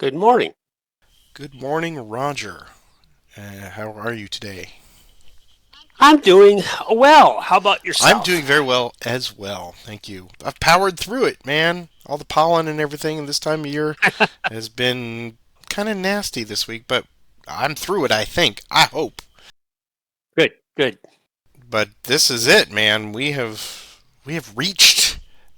Good morning. Good morning, Roger. How are you today? I'm doing well. How about I'm yourself? doing very well as well, thank you. I've powered through it, man. All the pollen and everything this time of year has been kind of nasty this week, but I'm through it, I think. I hope. Good, good. But this is it, man. We have reached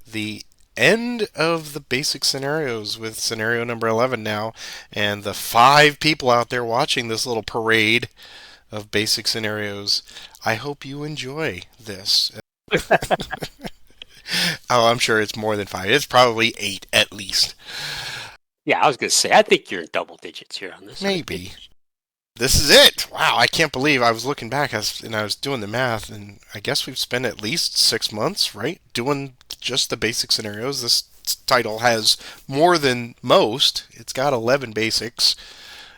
the end of the basic scenarios with scenario number 11 now, and the five people out there watching this little parade of basic scenarios. I hope you enjoy this. Oh, I'm sure it's more than five. It's probably eight at least. Yeah, I was going to say, I think you're in double digits here on this, aren't you? Maybe. This is it. Wow, I can't believe I was looking back and I was doing the math, and I guess we've spent at least 6 months, right, doing just the basic scenarios. This title has more than most. It's got 11 basics.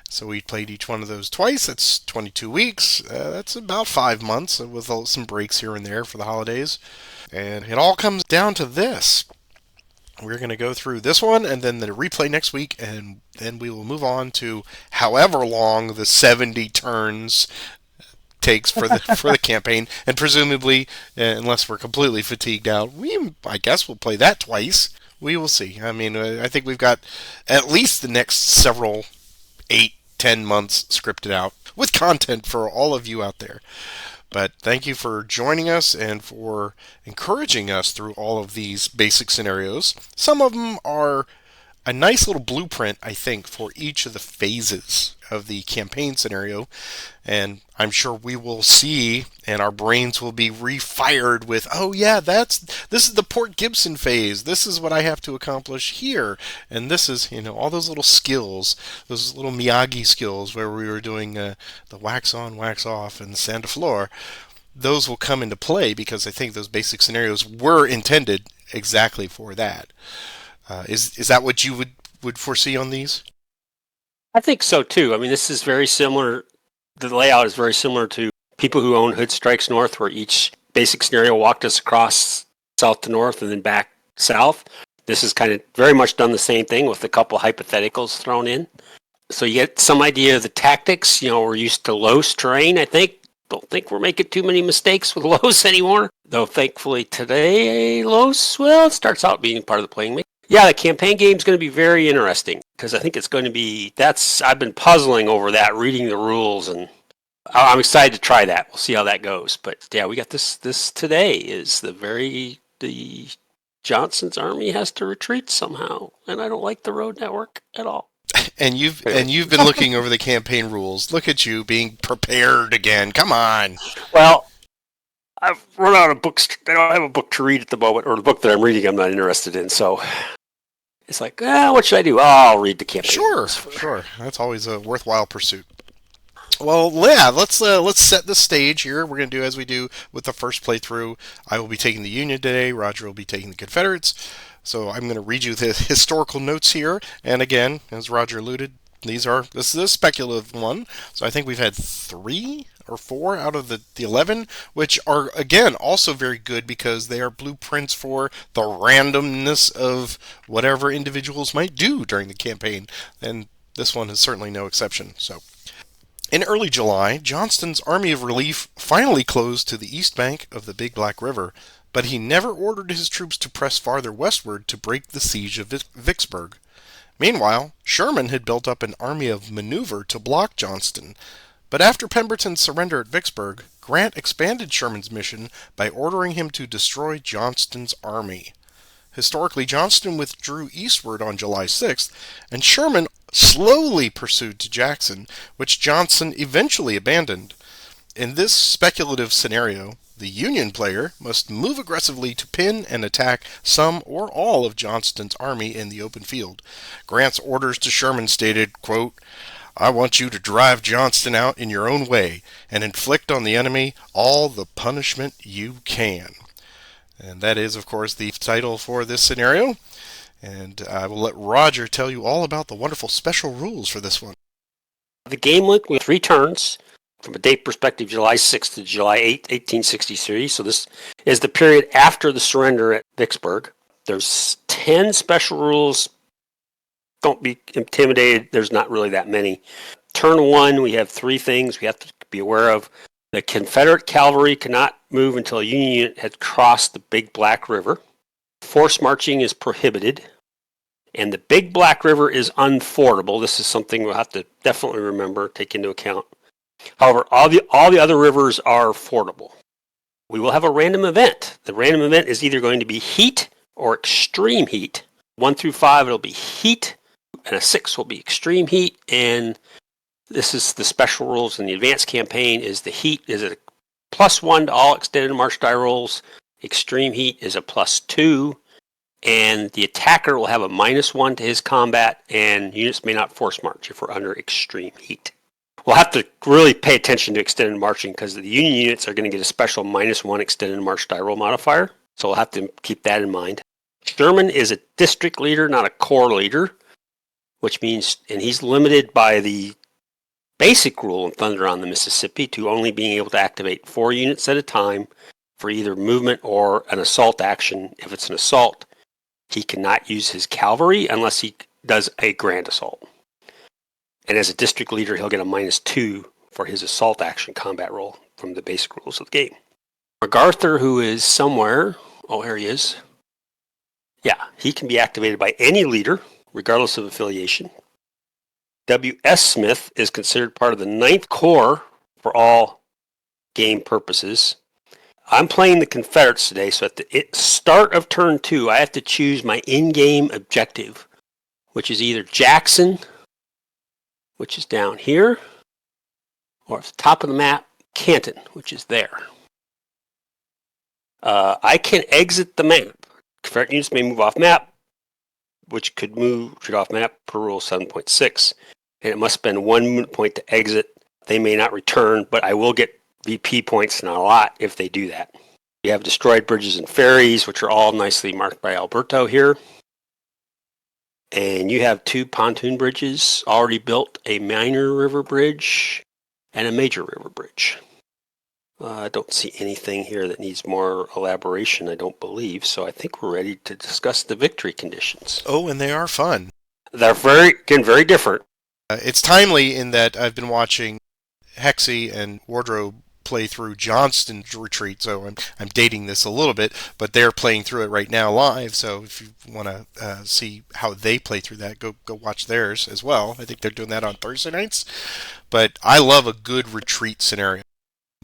So we played each one of those twice. That's 22 weeks. That's about 5 months with some breaks here and there for the holidays. And it all comes down to this. We're going to go through this one and then the replay next week, and then we will move on to however long the 70 turns takes for the campaign, and presumably, unless we're completely fatigued out, I guess we'll play that twice. We will see. I mean, I think we've got at least the next several 8, 10 months scripted out with content for all of you out there. But thank you for joining us and for encouraging us through all of these basic scenarios. Some of them are a nice little blueprint, I think, for each of the phases of the campaign scenario. And I'm sure we will see, and our brains will be refired with, oh yeah, this is the Port Gibson phase. This is what I have to accomplish here, and this is all those little skills, those little Miyagi skills where we were doing the wax on, wax off, and sand to floor. Those will come into play because I think those basic scenarios were intended exactly for that. Is that what you would foresee on these? I think so too. I mean, this is very similar. The layout is very similar to People Who Own Hood Strikes North, where each basic scenario walked us across south to north and then back south. This is kind of very much done the same thing with a couple hypotheticals thrown in. So you get some idea of the tactics. We're used to Loess terrain, I think. Don't think we're making too many mistakes with Loess anymore. Though thankfully today, Loess, well, it starts out being part of the playing mix. Yeah, the campaign game is going to be very interesting because I think it's going to be, I've been puzzling over that, reading the rules, and I'm excited to try that. We'll see how that goes. But yeah, we got this today is the Johnson's army has to retreat somehow, and I don't like the road network at all. And you've Anyway, and you've been looking over the campaign rules. Look at you being prepared again. Come on. well, I've run out of books. I don't have a book to read at the moment, or the book that I'm reading I'm not interested in. So it's like, what should I do? Oh, I'll read the campaign Sure, rules. sure. That's always a worthwhile pursuit. Well, yeah, let's set the stage here. We're going to do as we do with the first playthrough. I will be taking the Union today. Roger will be taking the Confederates. So I'm going to read you the historical notes here. And again, as Roger alluded, this is a speculative one. So I think we've had 3 or 4 out of the 11, which are again also very good because they are blueprints for the randomness of whatever individuals might do during the campaign. And this one is certainly no exception. So in early July, Johnston's Army of Relief finally closed to the east bank of the Big Black River, but he never ordered his troops to press farther westward to break the siege of Vicksburg. Meanwhile, Sherman had built up an army of maneuver to block Johnston, but after Pemberton's surrender at Vicksburg, Grant expanded Sherman's mission by ordering him to destroy Johnston's army. Historically, Johnston withdrew eastward on July 6th, and Sherman slowly pursued to Jackson, which Johnson eventually abandoned. In this speculative scenario, the Union player must move aggressively to pin and attack some or all of Johnston's army in the open field. Grant's orders to Sherman stated, quote, I want you to drive Johnston out in your own way and inflict on the enemy all the punishment you can. And that is, of course, the title for this scenario. And I will let Roger tell you all about the wonderful special rules for this one. The game went with 3 turns. From a date perspective, July 6th to July 8th, 1863. So this is the period after the surrender at Vicksburg. There's 10 special rules don't be intimidated. There's not really that many. Turn 1, we have 3 things we have to be aware of. The Confederate cavalry cannot move until a Union unit has crossed the Big Black River. Force marching is prohibited. And the Big Black River is unfordable. This is something we'll have to definitely remember, take into account. However, all the other rivers are fordable. We will have a random event. The random event is either going to be heat or extreme heat. 1 through 5, it'll be heat, and a 6 will be extreme heat. And this is the special rules in the advanced campaign. Is the heat is a +1 to all extended march die rolls. Extreme heat is a +2. And the attacker will have a -1 to his combat, and units may not force march if we're under extreme heat. We'll have to really pay attention to extended marching because the Union units are going to get a special -1 extended march die roll modifier. So we'll have to keep that in mind. Sherman is a district leader, not a corps leader, which means, and he's limited by the basic rule in Thunder on the Mississippi to only being able to activate 4 units at a time for either movement or an assault action. If it's an assault, he cannot use his cavalry unless he does a grand assault. And as a district leader, he'll get a -2 for his assault action combat roll from the basic rules of the game. MacArthur, who is somewhere, oh, here he is. Yeah, he can be activated by any leader, regardless of affiliation. W.S. Smith is considered part of the 9th Corps for all game purposes. I'm playing the Confederates today, so at the start of turn 2, I have to choose my in-game objective, which is either Jackson, which is down here, or at the top of the map, Canton, which is there. I can exit the map. Confederate units may move off map, which could move off map per rule 7.6, and it must spend 1 movement point to exit. They may not return, but I will get VP points, not a lot, if they do that. We have destroyed bridges and ferries, which are all nicely marked by Alberto here. And you have 2 pontoon bridges already built, a minor river bridge and a major river bridge. I don't see anything here that needs more elaboration, I don't believe, so I think we're ready to discuss the victory conditions. Oh, and they are fun. They're very different. It's timely in that I've been watching Hexy and Wardrobe play through Johnston's retreat, so I'm dating this a little bit, but they're playing through it right now live, so if you want to see how they play through that, go watch theirs as well. I think they're doing that on Thursday nights, but I love a good retreat scenario,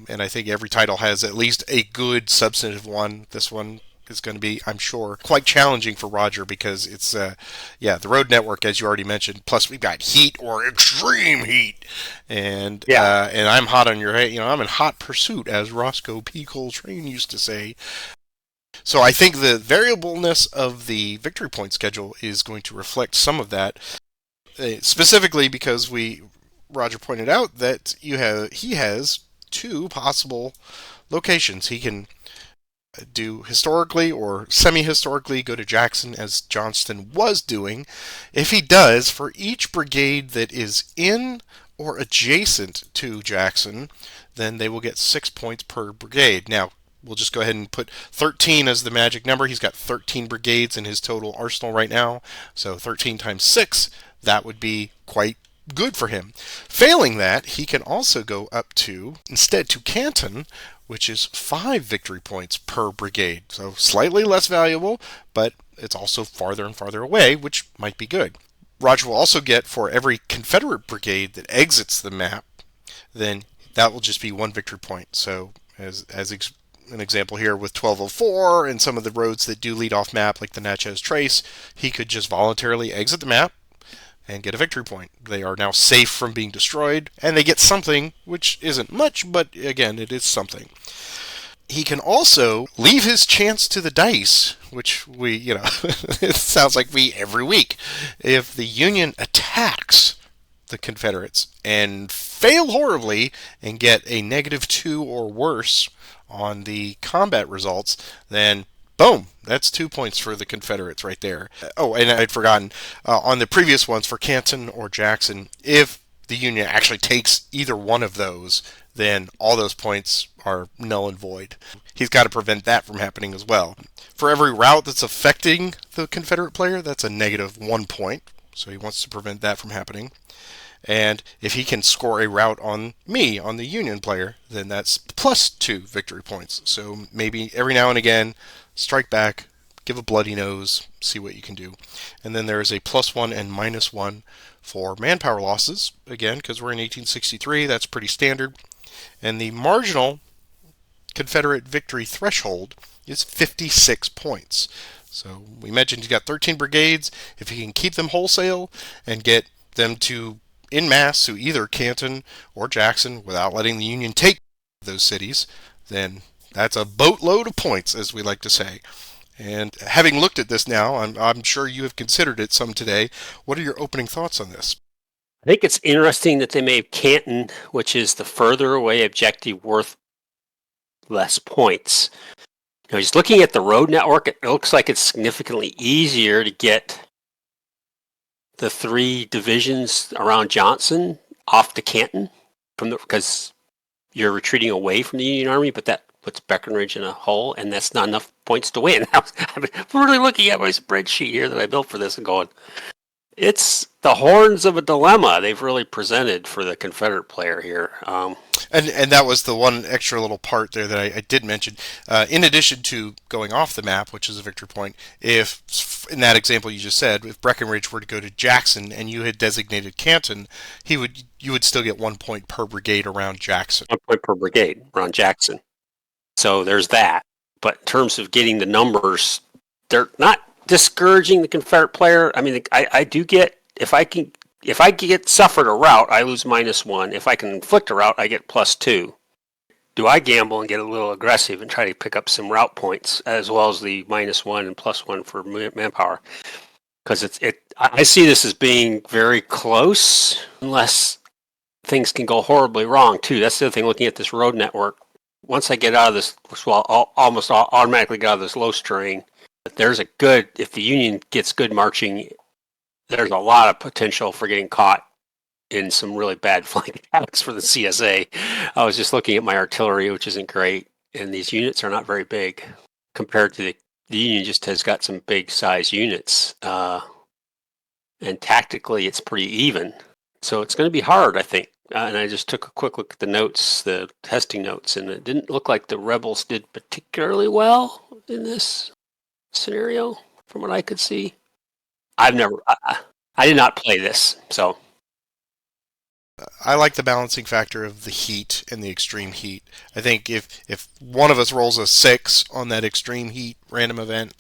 and I think every title has at least a good substantive one. This one is going to be, I'm sure, quite challenging for Roger because it's, the road network, as you already mentioned. Plus, we've got heat or extreme heat, and I'm hot on your, I'm in hot pursuit, as Roscoe P. Coltrane used to say. So I think the variableness of the victory point schedule is going to reflect some of that, specifically because Roger pointed out that he has 2 possible locations. He can do historically or semi-historically go to Jackson as Johnston was doing. If he does, for each brigade that is in or adjacent to Jackson, then they will get 6 points per brigade. Now, we'll just go ahead and put 13 as the magic number. He's got 13 brigades in his total arsenal right now, so 13 times 6, that would be quite good for him. Failing that, he can also go up to, instead, to Canton, which is 5 victory points per brigade. So slightly less valuable, but it's also farther and farther away, which might be good. Roger will also get, for every Confederate brigade that exits the map, then that will just be 1 victory point. So as an example here with 1204 and some of the roads that do lead off map, like the Natchez Trace, he could just voluntarily exit the map and get a victory point. They are now safe from being destroyed, and they get something, which isn't much, but again, it is something. He can also leave his chance to the dice, which we, it sounds like we every week. If the Union attacks the Confederates and fail horribly and get a -2 or worse on the combat results, then boom, that's 2 points for the Confederates right there. Oh, and I'd forgotten, on the previous ones for Canton or Jackson, if the Union actually takes either one of those, then all those points are null and void. He's got to prevent that from happening as well. For every route that's affecting the Confederate player, that's a -1 point. So he wants to prevent that from happening. And if he can score a rout on me, on the Union player, then that's +2 victory points. So maybe every now and again, strike back, give a bloody nose, see what you can do. And then there is a +1 and -1 for manpower losses. Again, because we're in 1863, that's pretty standard. And the marginal Confederate victory threshold is 56 points. So we mentioned he's got 13 brigades. If he can keep them wholesale and get them to en masse to either Canton or Jackson without letting the Union take those cities, then that's a boatload of points, as we like to say. And having looked at this now, I'm sure you have considered it some today. What are your opening thoughts on this? I think it's interesting that they made Canton, which is the further away objective, worth less points. Just looking at the road network, it looks like it's significantly easier to get the 3 divisions around Johnson off to Canton because you're retreating away from the Union Army, but that puts Breckinridge in a hole, and that's not enough points to win. I'm really looking at my spreadsheet here that I built for this and going, it's the horns of a dilemma they've really presented for the Confederate player here. And that was the one extra little part there that I did mention. In addition to going off the map, which is a victory point, if, in that example you just said, if Breckinridge were to go to Jackson and you had designated Canton, you would still get 1 point per brigade around Jackson. 1 point per brigade around Jackson. So there's that. But in terms of getting the numbers, they're not discouraging the Confederate player. I mean, I do get, if I get suffered a rout, I lose -1. If I can inflict a rout, I get +2. Do I gamble and get a little aggressive and try to pick up some rout points as well as the -1 and +1 for manpower? Because I see this as being very close, unless things can go horribly wrong too. That's the other thing. Looking at this road network, once I get out of this, well, I'll almost automatically get out of this low terrain. There's a good, if the Union gets good marching, there's a lot of potential for getting caught in some really bad flank attacks for the CSA. I was just looking at my artillery, which isn't great, and these units are not very big compared to the Union. Just has got some big size units, and tactically it's pretty even. So it's going to be hard, I think. And I just took a quick look at the notes, the testing notes, and it didn't look like the rebels did particularly well in this scenario, from what I could see. I did not play this, so. I like the balancing factor of the heat and the extreme heat. I think if one of us rolls a 6 on that extreme heat random event,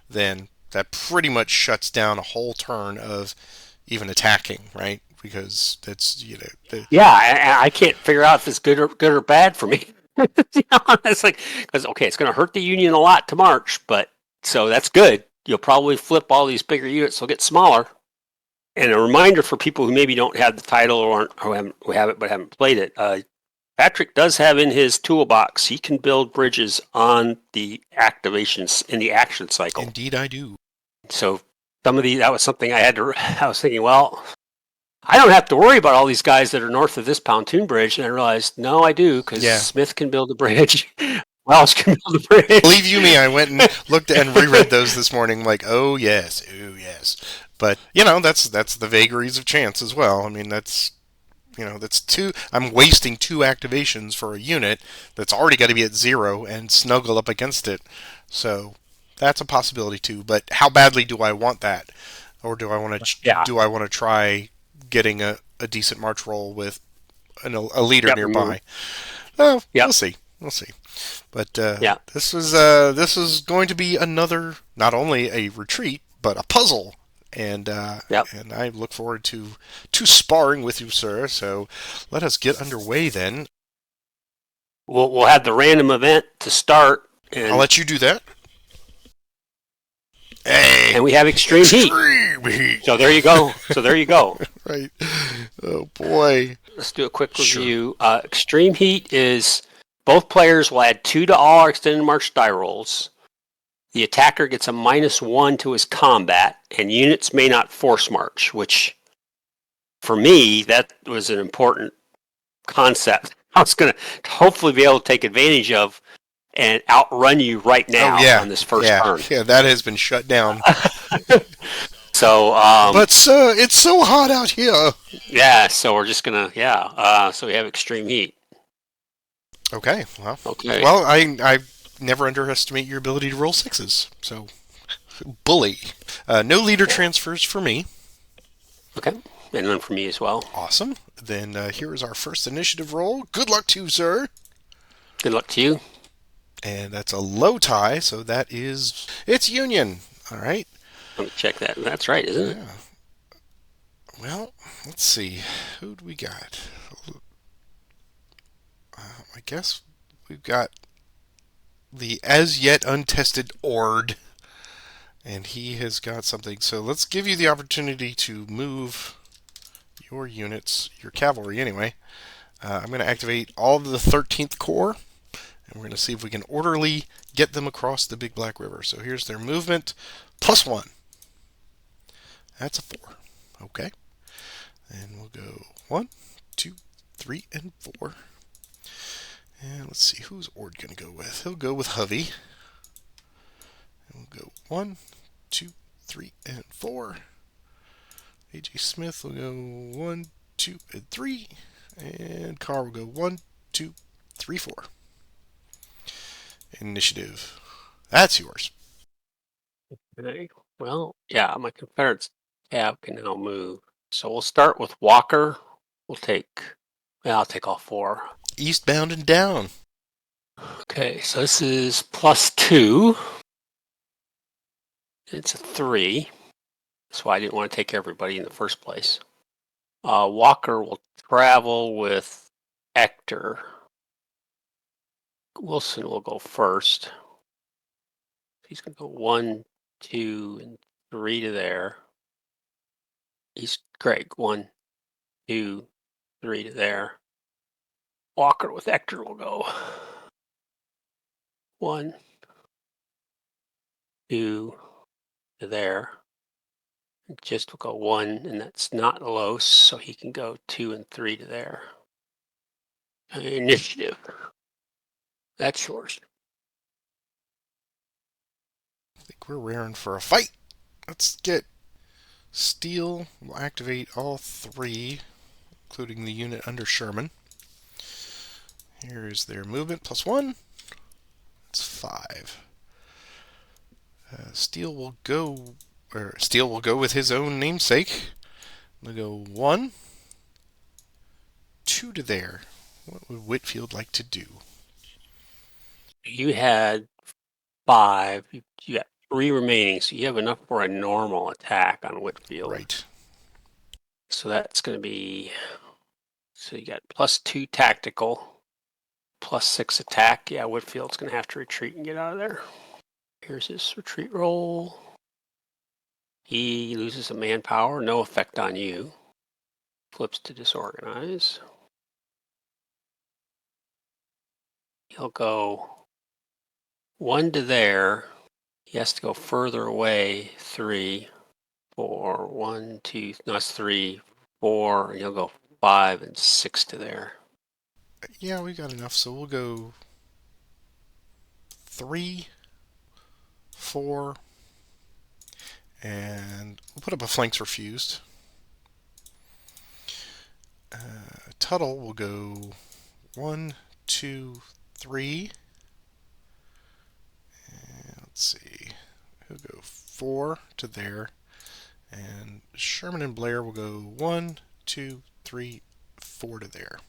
then that pretty much shuts down a whole turn of even attacking, right? Because that's, Yeah, I can't figure out if it's good or bad for me. It's like, because it's going to hurt the Union a lot to march, but so that's good. You'll probably flip all these bigger units; they'll get smaller. And a reminder for people who maybe don't have the title or have it but haven't played it. Patrick does have in his toolbox. He can build bridges on the activations in the action cycle. Indeed, I do. So that was something I was thinking, well, I don't have to worry about all these guys that are north of this pontoon bridge. And I realized, no, I do, because Smith can build a bridge. Welsh can build a bridge. Believe you me, I went and looked and reread those this morning. Like, oh yes. But that's the vagaries of chance as well. I mean, that's two. I'm wasting 2 activations for a unit that's already got to be at 0 and snuggle up against it. So that's a possibility too. But how badly do I want that, or do I want to try getting a decent march roll with a leader nearby? Oh, we'll see. But this is going to be another, not only a retreat, but a puzzle. And and I look forward to sparring with you, sir. So let us get underway then. We'll have the random event to start. And I'll let you do that. Hey, and we have extreme heat. So there you go. Right. Oh boy. Let's do a quick review. Sure. Extreme heat is both players will add 2 to all our extended march die rolls. The attacker gets a -1 to his combat, and units may not force march, which, for me, that was an important concept. I was going to hopefully be able to take advantage of and outrun you right now on this first turn. Yeah, that has been shut down. So, But sir, it's so hot out here. yeah, so we're just gonna, so we have extreme heat. Okay, well, Okay. I never underestimate your ability to roll sixes. So, bully. No leader transfers for me. Okay. And then for me as well. Awesome. Then here is our first initiative roll. Good luck to you, sir. Good luck to you. And that's a low tie, so it's Union. All right. Let me check that. That's right, isn't it? Yeah. Well, let's see. Who do we got? I guess we've got the as yet untested Ord, and he has got something. So let's give you the opportunity to move your units, your cavalry anyway. I'm going to activate all of the 13th Corps, and we're going to see if we can orderly get them across the Big Black River. So here's their movement, +1. That's a 4. Okay. And we'll go 1, 2, 3, and 4. And let's see, who's Ord going to go with? He'll go with Hovey. And we'll go 1, 2, 3, and 4. AJ Smith will go 1, 2, and 3. And Carr will go 1, 2, 3, 4. Initiative. That's yours. Okay. Well, yeah, my Confederates tab can now move. So we'll start with Walker. I'll take all 4. Eastbound and down. Okay, so this is +2. It's a 3. That's why I didn't want to take everybody in the first place. Walker will travel with Hector. Wilson will go first. He's going to go 1, 2, and 3 to there. He's Greg. 1, 2, 3 to there. Walker with Hector will go 1, 2 to there. Just will go 1, and that's not Los, so he can go 2 and 3 to there. Initiative. That's yours. I think we're raring for a fight. Let's get Steel. We'll activate all 3, including the unit under Sherman. Here is their movement, +1. It's 5. Steel will go with his own namesake. We'll go 1, 2 to there. What would Whitfield like to do? You had 5. You got 3 remaining, so you have enough for a normal attack on Whitfield. Right. So that's going to be. So you got +2 tactical, +6 attack. Yeah, Whitfield's going to have to retreat and get out of there. Here's his retreat roll. He loses a manpower, no effect on you. Flips to disorganize. He'll go 1 to there. He has to go further away. 3, 4, 1, 2. No, that's 3, 4, and he'll go 5 and 6 to there. Yeah, we got enough, so we'll go 3, 4, and we'll put up a flanks refused. Tuttle will go 1, 2, 3. And let's see. He'll go 4 to there. And Sherman and Blair will go 1, 2, 3, 4 to there.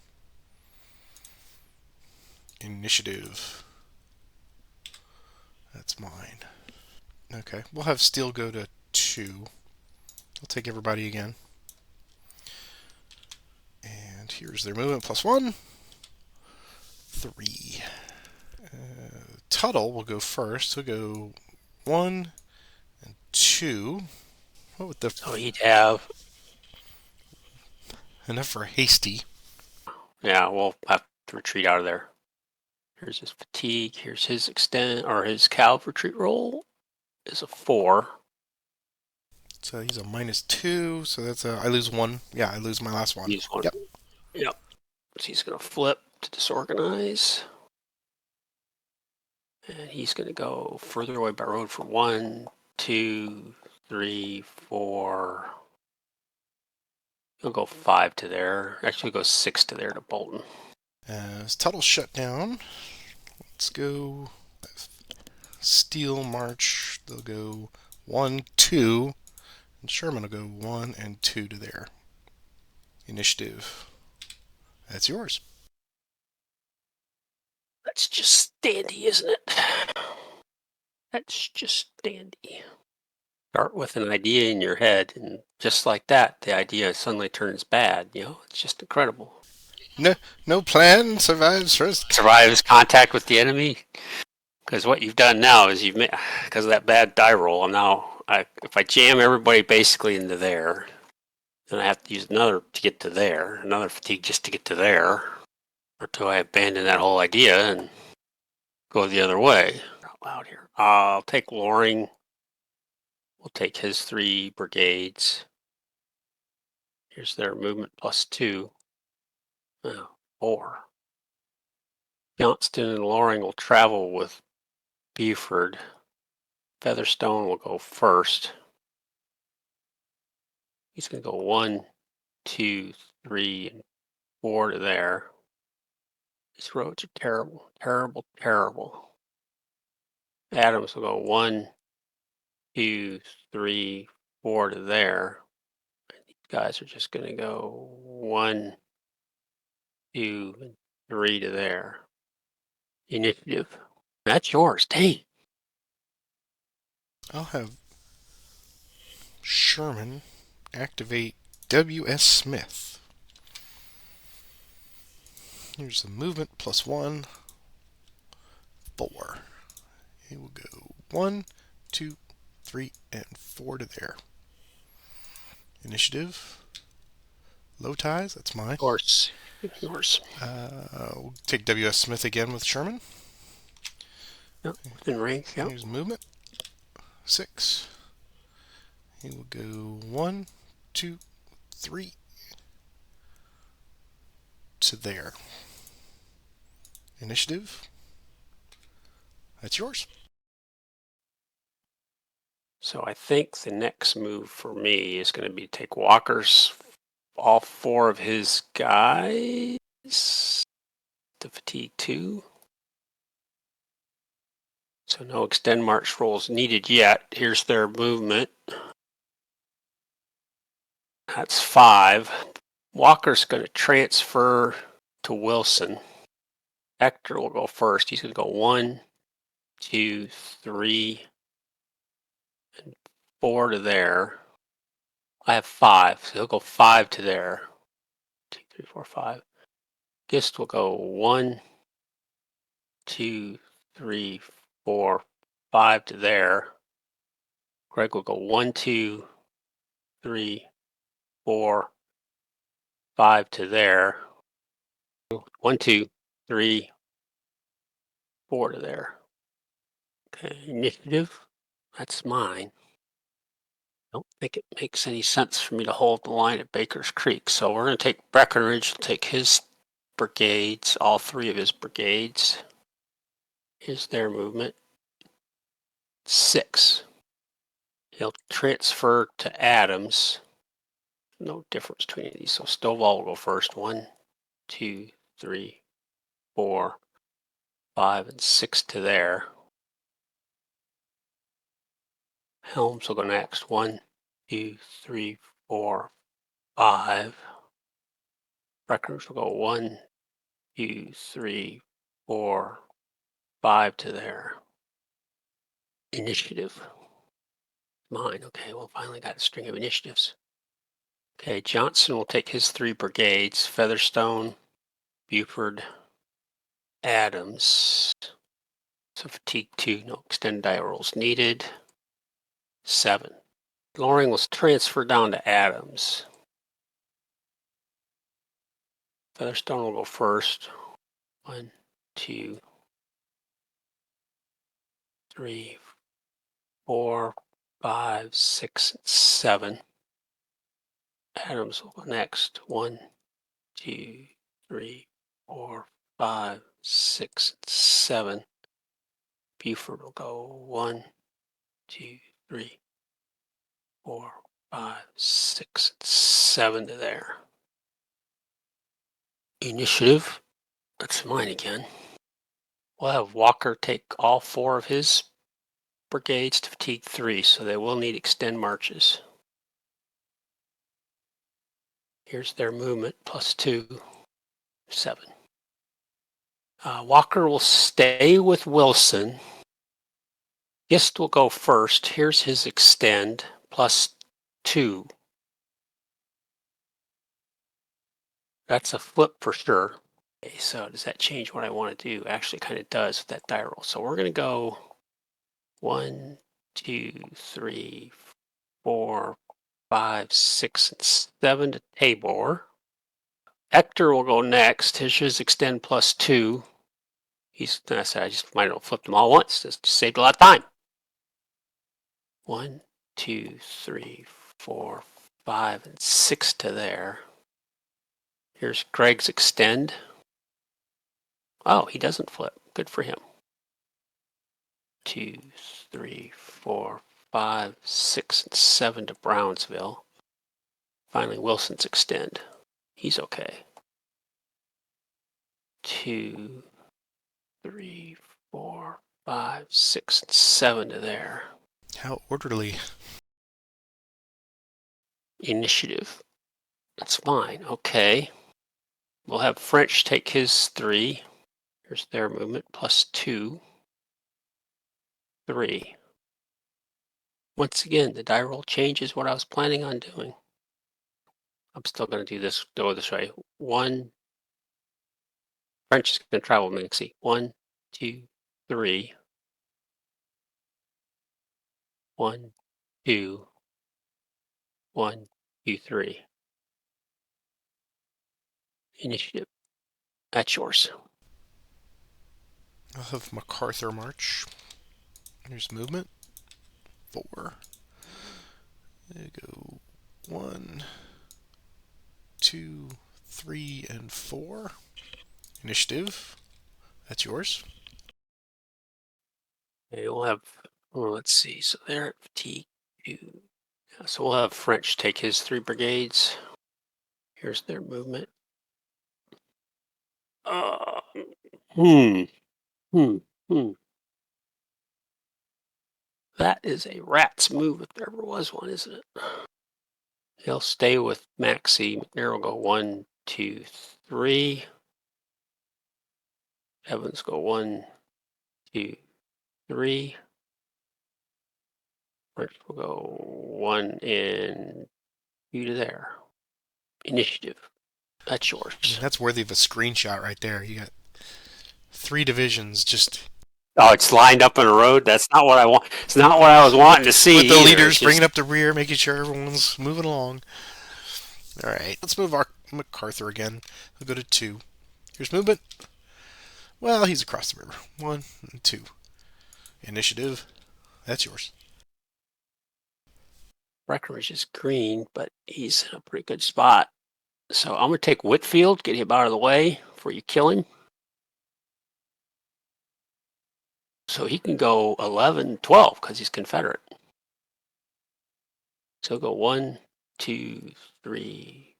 Initiative. That's mine. Okay, we'll have Steel go to 2. I'll take everybody again. And here's their movement, +1. 3. Tuttle will go first. He'll go 1 and 2. What would the... So he'd have. Enough for hasty. Yeah, we'll have to retreat out of there. Here's his fatigue. Here's his his cav retreat roll is a 4. So he's a -2. So that's I lose 1. Yeah, I lose my last one. Use 1. Yep. Yep. So he's going to flip to disorganize. And he's going to go further away by road for 1, 2, 3, 4. He'll go 5 to there. Actually, he'll go 6 to there to Bolton. As Tuttle shut down, let's go Steel March. They'll go 1, 2. And Sherman will go 1 and 2 to there. Initiative. That's yours. That's just dandy, isn't it? That's just dandy. Start with an idea in your head, and just like that, the idea suddenly turns bad. It's just incredible. No plan survives first. Survives contact with the enemy. Because what you've done now is because of that bad die roll, if I jam everybody basically into there, then I have to use another to get to there, another fatigue just to get to there. Or do I abandon that whole idea and go the other way? Out loud here. I'll take Loring. We'll take his 3 brigades. Here's their movement +2. 4. Johnston and Loring will travel with Buford. Featherstone will go first. He's going to go 1, 2, 3, and 4 to there. These roads are terrible, terrible, terrible. Adams will go 1, 2, 3, 4 to there. These guys are just going to go 1, 2, and 3 to there. Initiative. That's yours. Dang. I'll have Sherman activate W.S. Smith. Here's the movement +1, 4. He will go 1, 2, 3, and 4 to there. Initiative. Low ties, that's mine. Yours. We'll take W.S. Smith again with Sherman. Yep, within range. Yep. Here's movement 6. He will go 1, 2, 3 to there. Initiative. That's yours. So I think the next move for me is going to be to take Walker's, all 4 of his guys to fatigue 2. So no extend march rolls needed yet. Here's their movement. That's 5. Walker's going to transfer to Wilson. Hector will go first. He's going to go 1, 2, 3, and 4 to there. I have 5, so he'll go 5 to there. 2, 3, 4, 5. Gist will go 1, 2, 3, 4, 5 to there. Greg will go 1, 2, 3, 4, 5 to there. 1, 2, 3, 4 to there. Okay, initiative. That's mine. Don't think it makes any sense for me to hold the line at Baker's Creek. So we're going to take Breckenridge, take his brigades, all 3 of his brigades. Here's their movement. 6. He'll transfer to Adams. No difference between these. So Stovall will go first. 1, 2, 3, 4, 5, and 6 to there. Helms will go next. 1, 2, 3, 4, 5. Breckenridge will go 1, 2, 3, 4, 5 to there. Initiative. Mine. Okay, well, finally got a string of initiatives. Okay, Johnson will take his 3 brigades. Featherstone, Buford, Adams. So fatigue 2, no extended die rolls needed. 7. Loring was transferred down to Adams. Featherstone will go first. 1, 2, 3, 4, 5, 6, 7. Adams will go next. 1, 2, 3, 4, 5, 6, 7. Buford will go 1, 2, 3, 4, 5, 6, 7 to there. Initiative. That's mine again. We'll have Walker take all 4 of his brigades to fatigue 3, so they will need extend marches. Here's their movement, +2, 7. Walker will stay with Wilson. Gist will go first. Here's his extend, +2. That's a flip for sure. Okay, so does that change what I want to do? Actually, kind of does with that die roll. So we're going to go 1, 2, 3, 4, 5, 6, and 7 to Tabor. Hector will go next. His extend +2. I said I just might as well flip them all once. Just saved a lot of time. 1, 2, 3, 4, 5, and 6 to there. Here's Greg's extend. Oh, he doesn't flip. Good for him. 2, 3, 4, 5, 6, and 7 to Brownsville. Finally, Wilson's extend. He's okay. 2, 3, 4, 5, 6, and 7 to there. How orderly. Initiative. That's fine. Okay. We'll have French take his 3. Here's their movement, +2, 3. Once again, the die roll changes what I was planning on doing. I'm still going to do this, go this way. 1. French is going to travel Minxie. 1, 2, 3. 1, 2. 1, 2, 3. Initiative. That's yours. I'll have MacArthur march. Here's movement. 4. There you go. 1, 2, 3, and 4. Initiative. That's yours. Okay, we'll have, let's see, so they're at fatigue 2. Yeah, so we'll have French take his 3 brigades. Here's their movement. Hmm. That is a rat's move if there ever was one, isn't it? He'll stay with Maxie. McNair will go 1, 2, 3. Evans go 1, 2, 3. French will go 1 and 2 to there. Initiative. That's yours. I mean, that's worthy of a screenshot right there. You got 3 divisions just Oh, it's lined up in a road. That's not what I want. It's not what I was wanting to see. with the either. leaders bringing up the rear, making sure everyone's moving along. All right, let's move our MacArthur again. We'll go to 2. Here's movement. Well, he's across the river. 1 and 2. Initiative. That's yours. Breckenridge is green, but he's in a pretty good spot. So I'm going to take Whitfield, get him out of the way before you kill him. So he can go 11, 12 because he's Confederate. So he'll go 1, 2, 3,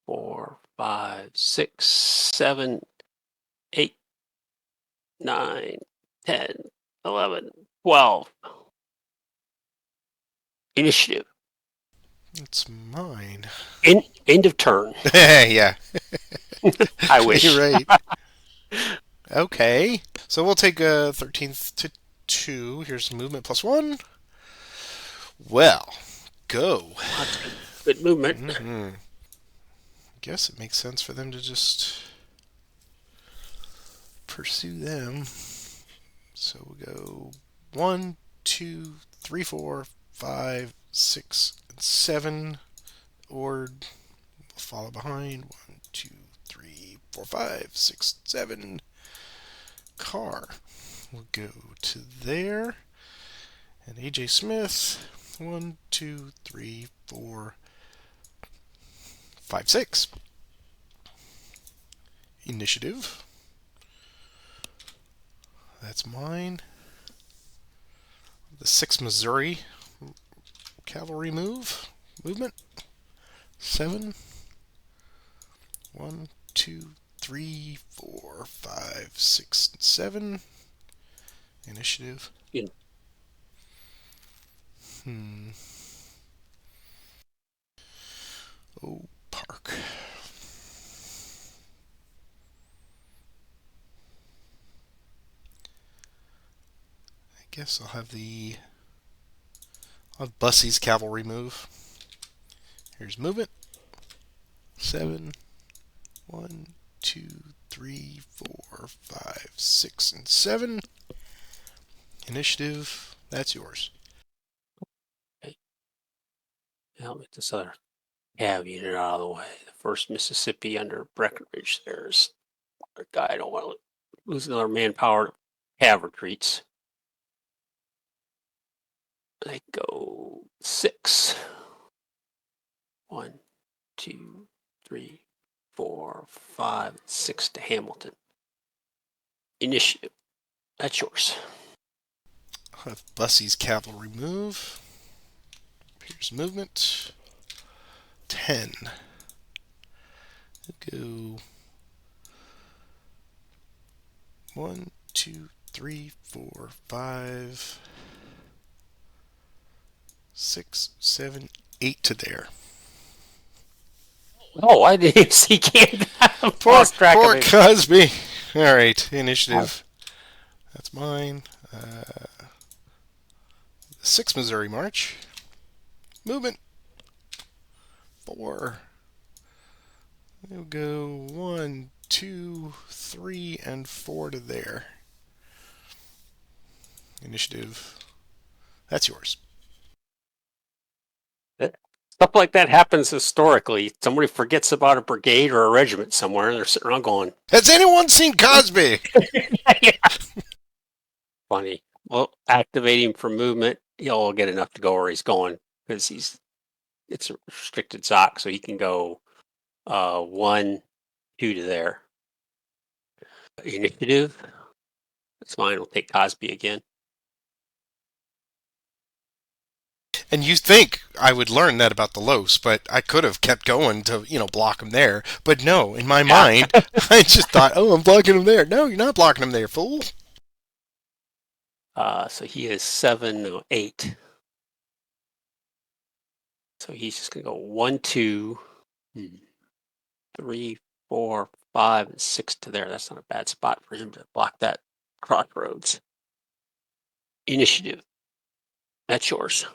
4, 5, 6, 7, 8, 9, 10, 11, 12. Initiative. It's mine. End of turn. Yeah. I wish. You're right. Okay. So we'll take 13th to 2. Here's movement +1. Well, go. That's good movement. Mm-hmm. Guess it makes sense for them to just pursue them. So we'll go 1, 2, 3, 4, 5, 6, and 7. Or we'll follow behind. 1, 2, 3, 4, 5, 6, 7. Car. We'll go to there. And AJ Smith. 1, 2, 3, 4, 5, 6. Initiative. That's mine. The 6th Missouri cavalry movement. 7. 1, 2, 3, 4, 5, 6, 7. Initiative. Yeah. Oh, park. I guess I'll have Bussy's cavalry move. Here's movement. 7. 1, 2, 3, 4, 5, 6, and 7. Initiative. That's yours. Okay. Now let this other cav unit out of the way. The 1st Mississippi under Breckenridge. There's a guy. I don't want to lose another manpower to cav retreats. I go 6. 1, 2, 3, 4, 5, 6 to Hamilton. Initiative. That's yours. I'll have Bussy's cavalry move. Here's movement. 10. Go 1, 2, 3, 4, 5, 6, 7, 8 to there. Oh, I didn't even see Canada. Poor Cosby. All right, initiative. That's mine. 6 Missouri March. Movement. 4. We'll go 1, 2, 3, and 4 to there. Initiative. That's yours. Stuff like that happens historically. Somebody forgets about a brigade or a regiment somewhere, and they're sitting around going, Has anyone seen Cosby? yeah. Funny. Well, activate him for movement. He'll get enough to go where he's going because it's a restricted SOC, so he can go 1, 2 to there. Initiative. That's fine. We'll take Cosby again. And you think I would learn that about the Los, but I could have kept going to, block him there. But no, in my mind, I just thought, oh, I'm blocking him there. No, you're not blocking him there, fool. So he is 7, no, 8. So he's just going to go 1, 2, 3, 4, 5, and 6 to there. That's not a bad spot for him to block that crossroads. Initiative. That's yours.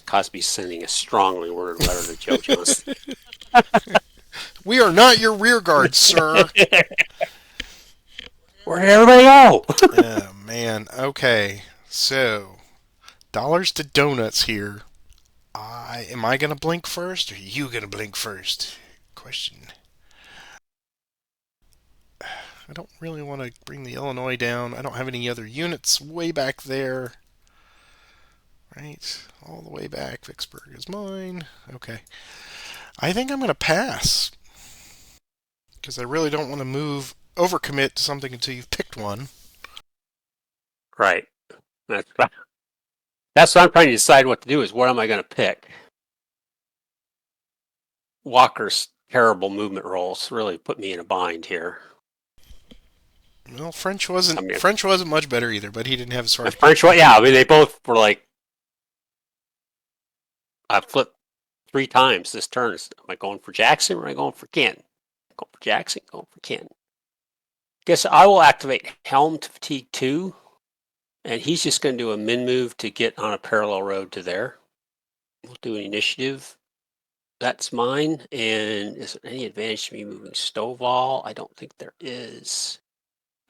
Cosby's sending a strongly worded letter to Joe Johnson. We are not your rear guard, sir. Where'd everybody go? Oh, man. Okay. So, dollars to donuts here. Am I going to blink first, or are you going to blink first? Question. I don't really want to bring the Illinois down. I don't have any other units way back there. Right, all the way back. Vicksburg is mine. Okay. I think I'm going to pass. Because I really don't want to overcommit to something until you've picked one. Right. That's what I'm trying to decide what to do is what am I going to pick? Walker's terrible movement rolls really put me in a bind here. Well, French wasn't much better either, but he didn't have a sort of French. Yeah, I mean they both were like. I flipped 3 times this turn. Am I going for Jackson or am I going for Canton? Going for Jackson, going for Canton. Guess I will activate Helm to fatigue 2, and he's just going to do a min move to get on a parallel road to there. We'll do an initiative. That's mine. And is there any advantage to me moving Stovall? I don't think there is.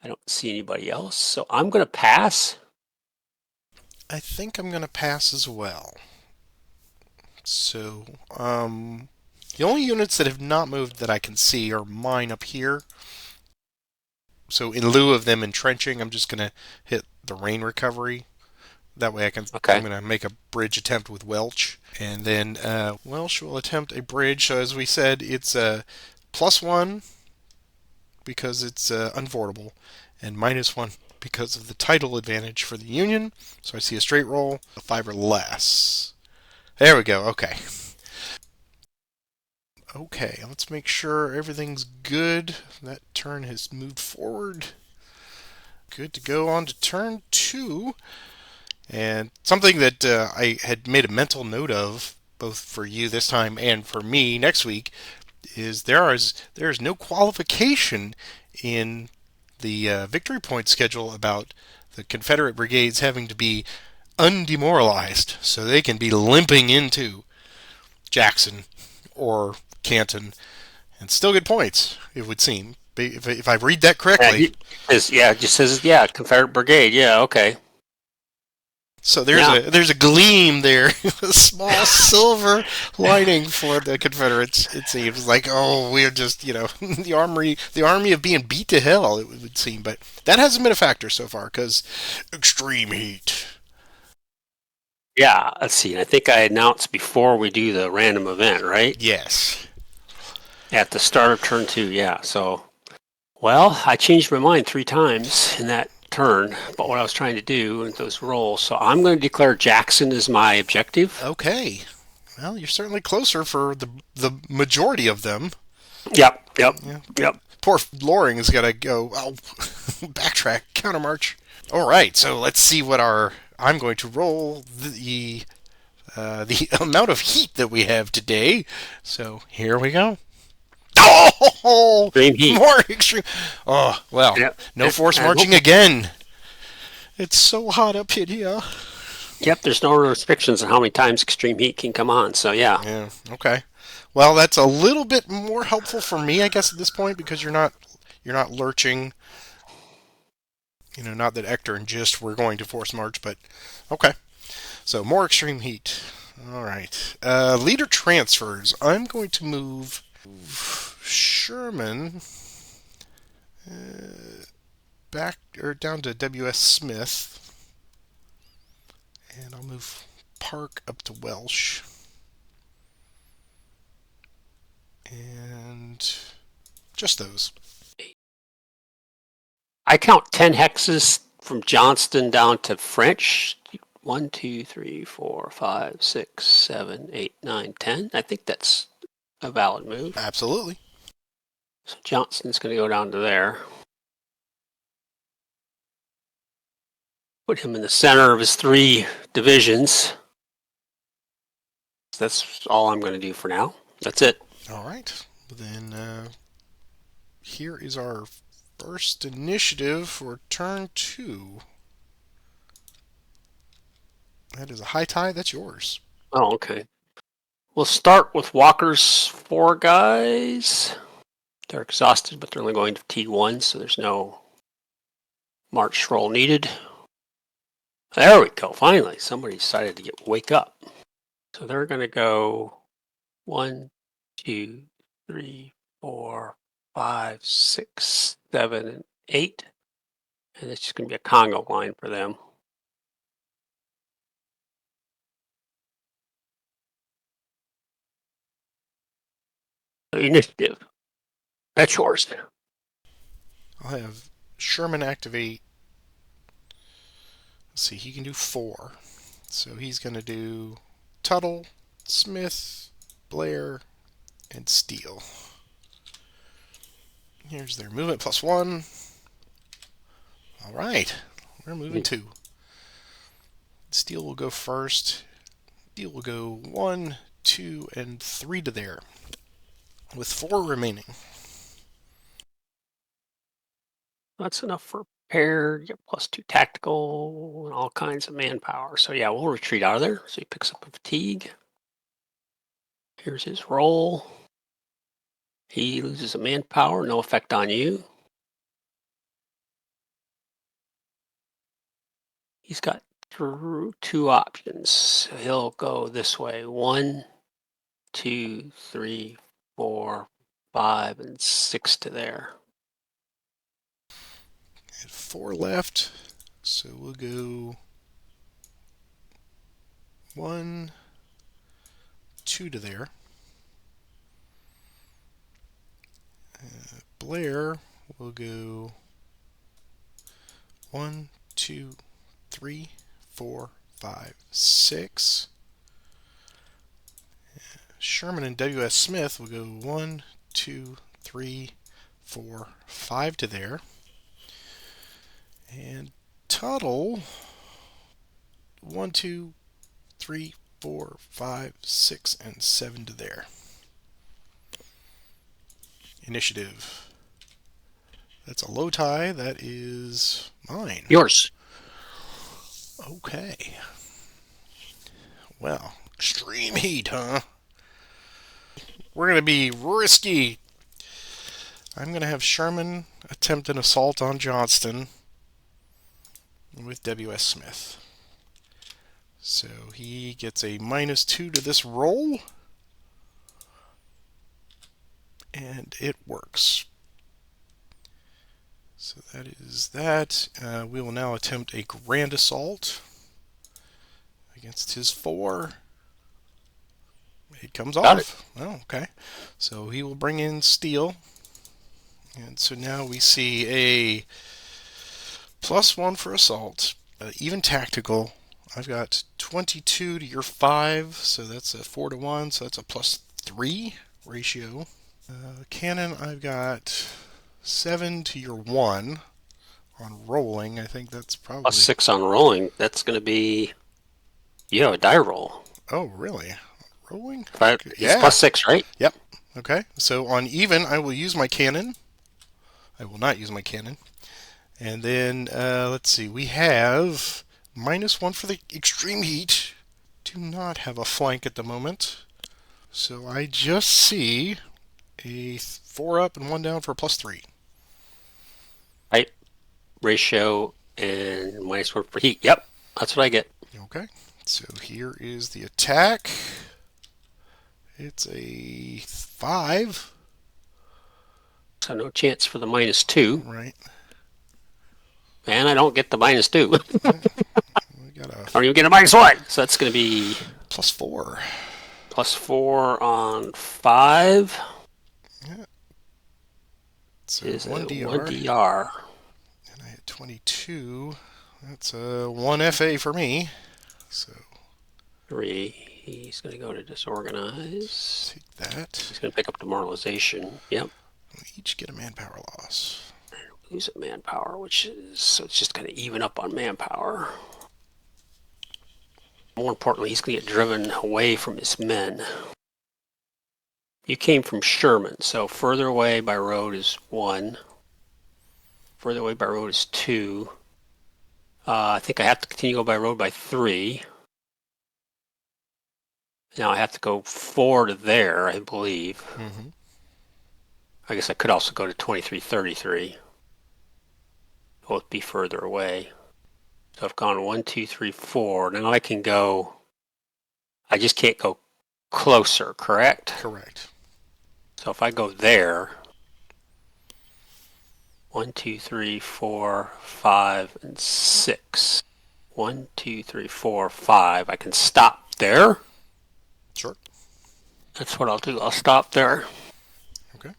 I don't see anybody else, so I'm going to pass. I think I'm going to pass as well. So, the only units that have not moved that I can see are mine up here. So in lieu of them entrenching, I'm just going to hit the rain recovery. That way I'm going to make a bridge attempt with Welch. And then Welch will attempt a bridge. So as we said, it's a +1 because it's unfordable, and -1 because of the title advantage for the Union. So I see a straight roll, a 5 or less. There we go. Okay. Okay, let's make sure everything's good. That turn has moved forward. Good to go on to turn 2. And something that I had made a mental note of, both for you this time and for me next week, is there is no qualification in the victory point schedule about the Confederate brigades having to be undemoralized, so they can be limping into Jackson or Canton and still get points. It would seem, if I read that correctly. It just says Confederate Brigade. Yeah, okay. So there's a gleam there, a small silver lining for the Confederates. It seems like, oh, we're just, the army of being beat to hell, it would seem, but that hasn't been a factor so far because extreme heat. Yeah, let's see. I think I announced before we do the random event, right? Yes. At the start of turn 2, yeah. So, well, I changed my mind 3 times in that turn, but what I was trying to do with those rolls. So I'm going to declare Jackson as my objective. Okay. Well, you're certainly closer for the majority of them. Yep. Poor Loring is gonna go. Oh, backtrack, countermarch. All right. So let's see what I'm going to roll the amount of heat that we have today. So here we go. Oh, Extreme heat. More extreme. Oh, well, Yep. No force marching again. It's so hot up in here. Yep, there's no restrictions on how many times extreme heat can come on. So Yeah. Okay. Well, that's a little bit more helpful for me, I guess, at this point, because you're not lurching. Not that Ector and Gist were going to force march, but okay. So more extreme heat. All right. Leader transfers. I'm going to move Sherman back or down to W.S. Smith, and I'll move Park up to Welsh, and just those. I count 10 hexes from Johnston down to French. 1, 2, 3, 4, 5, 6, 7, 8, 9, 10. I think that's a valid move. Absolutely. So Johnston's going to go down to there. Put him in the center of his 3 divisions. That's all I'm going to do for now. That's it. All right. Then here is our first initiative for turn 2. That is a high tide. That's yours. Oh, okay. We'll start with Walker's 4 guys. They're exhausted, but they're only going to T1, so there's no march roll needed. There we go. Finally, somebody decided to wake up. So they're going to go 1, 2, 3, 4, 5, 6, 7, and 8. And it's just going to be a Congo line for them. Initiative. That's yours. I'll have Sherman activate. Let's see, he can do 4. So he's going to do Tuttle, Smith, Blair, and Steele. Here's their movement +1. All right, we're moving 2. Steele will go first. Steele will go 1, 2, and 3 to there, with 4 remaining. That's enough for repair. You get +2 tactical and all kinds of manpower. So yeah, we'll retreat out of there. So he picks up a fatigue. Here's his roll. He loses a manpower, no effect on you. He's got 2 options. So he'll go this way. 1, 2, 3, 4, 5, and 6 to there. And 4 left. So we'll go 1, 2 to there. Blair will go 1, 2, 3, 4, 5, 6. Sherman and W.S. Smith will go 1, 2, 3, 4, 5 to there. And Tuttle, 1, 2, 3, 4, 5, 6, and 7 to there. Initiative. That's a low tie. That is mine. Yours. Okay. Well, extreme heat, huh? We're going to be risky. I'm going to have Sherman attempt an assault on Johnston with W.S. Smith. So he gets a -2 to this roll. And it works. So that is that. We will now attempt a grand assault against his 4. It comes Got off. Oh, okay. So he will bring in steel. And so now we see a +1 for assault, even tactical. I've got 22 to your 5, so that's a 4 to 1, so that's a +3 ratio. Cannon, I've got 7 to your 1 on rolling. I think that's probably +6 on rolling. That's going to be, you have a die roll. Oh, really? Rolling? It's Yeah. +6, right? Yep. Okay. So on even, I will use my cannon. I will not use my cannon. And then let's see. We have -1 for the extreme heat. Do not have a flank at the moment. So I just see a 4 up and 1 down for a +3. Right. Ratio and -1 for heat. Yep. That's what I get. Okay. So here is the attack. It's a 5. So no chance for the -2. Right. And I don't get the -2. We got a I don't even get a -1. So that's going to be +4. +4 on 5. Yeah. So Is 1 a DR. 1 DR. And I had 22. That's a 1 FA for me. So 3. He's going to go to disorganize. take that. He's going to pick up demoralization. Yep. We each get a manpower loss. Lose a manpower, which is, so it's just going to even up on manpower. More importantly, he's going to get driven away from his men. You came from Sherman, so further away by road is 1. Further away by road is 2. I think I have to continue to go by road by 3. Now I have to go 4 to there, I believe. Mm-hmm. I guess I could also go to 2333. Both be further away. So I've gone 1, 2, 3, 4. Now I can go. I just can't go closer, correct? Correct. So if I go there, 1, 2, 3, 4, 5, and 6. 1, 2, 3, 4, 5. I can stop there. Sure. That's what I'll do. I'll stop there. Okay.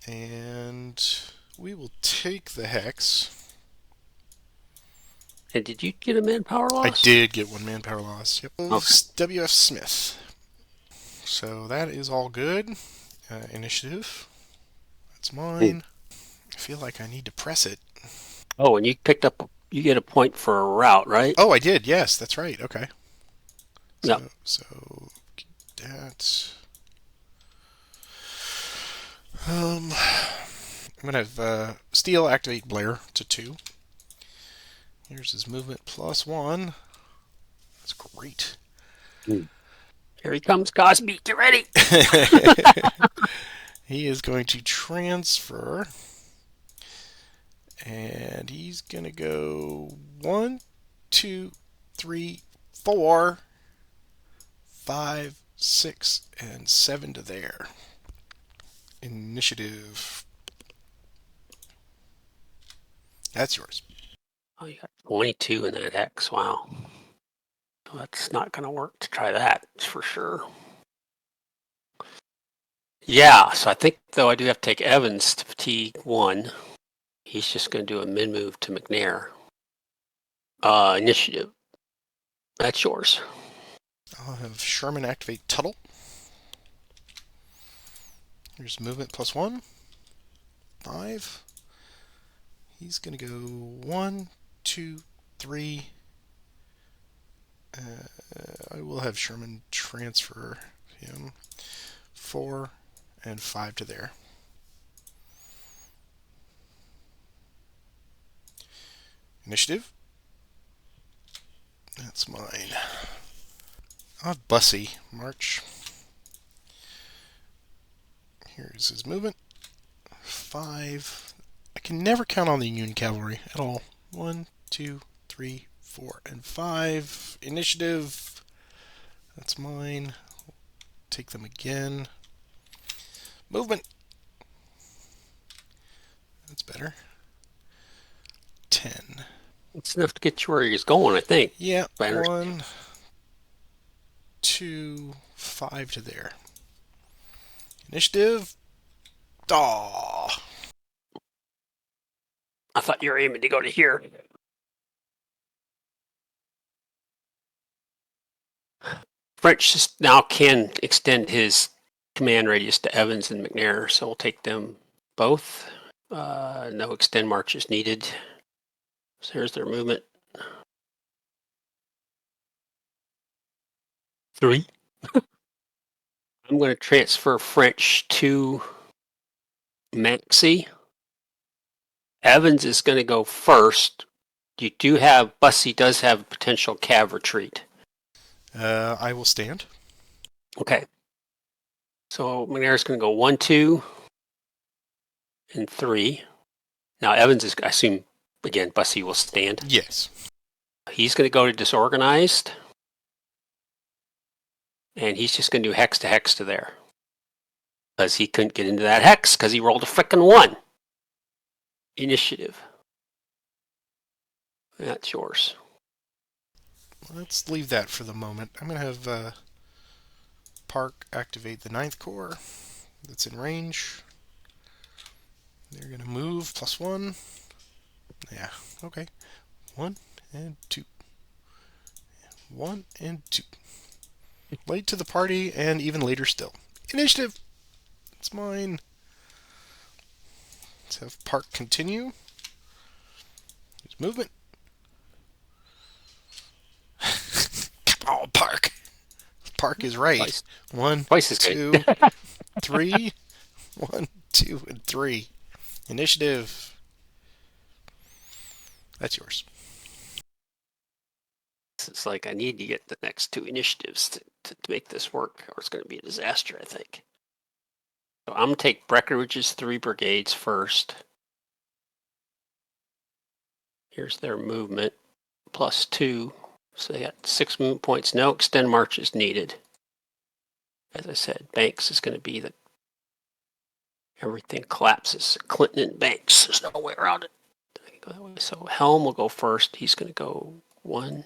And we will take the hex. And did you get a manpower loss? I did get 1 manpower loss. Yep. Okay. W.F. Smith. So that is all good. Initiative. That's mine. I feel like I need to press it. Oh, and you picked up. You get a point for a route, right? Oh, I did. Yes, that's right. Okay. So, Yep. So that. I'm gonna have Steel activate Blair to 2. Here's his movement +1. That's great. Here he comes, Cosby. Get ready. He is going to transfer, and he's going to go 1, 2, 3, 4, 5, 6, and 7 to there. Initiative. That's yours. Oh, you got 22 in that X. Wow. Well, that's not going to work to try that, for sure. Yeah, so I think, though, I do have to take Evans to fatigue 1. He's just going to do a mid-move to McNair. Initiative. That's yours. I'll have Sherman activate Tuttle. Here's movement +1. 5. He's going to go 1, 2, 3. I will have Sherman transfer him 4 and 5 to there. Initiative. That's mine. I'll have Bussy march. Here's his movement. 5. I can never count on the Union Cavalry at all. 1, 2, 3, 4, and 5. Initiative. That's mine. Take them again. Movement. That's better. 10. It's enough to get you where he's going, I think. Yeah, 1, 2, 5 to there. Initiative. Aw. I thought you were aiming to go to here. French just now can extend his command radius to Evans and McNair, so we'll take them both. No extend marches needed. So here's their movement. 3. I'm going to transfer French to Maxey. Evans is going to go first. You do have, Bussy does have a potential cav retreat. I will stand. Okay. So McNair's going to go 1, 2, and 3. Now Evans is, I assume, again, Bussy will stand. Yes. He's going to go to disorganized. And he's just going to do hex to there. Because he couldn't get into that hex because he rolled a frickin' 1. Initiative. That's yours. Let's leave that for the moment. I'm going to have Park activate the 9th Corps that's in range. They're going to move +1. Yeah, okay. 1 and 2. 1 and 2. Late to the party and even later still. Initiative! It's mine. Let's have Park continue. His movement. Come on, Park. Park is right. Twice. 1, Twice as 2, good. 3. 1, 2, and 3. Initiative. That's yours. It's like I need to get the next 2 initiatives to make this work, or it's going to be a disaster, I think. So I'm going to take Breckenridge's 3 brigades first. Here's their movement, +2. So they got 6 movement points. No extend marches needed. As I said, Banks is going to be the... Everything collapses. Clinton and Banks. There's no way around it. I can go that way. So Helm will go first. He's going to go 1,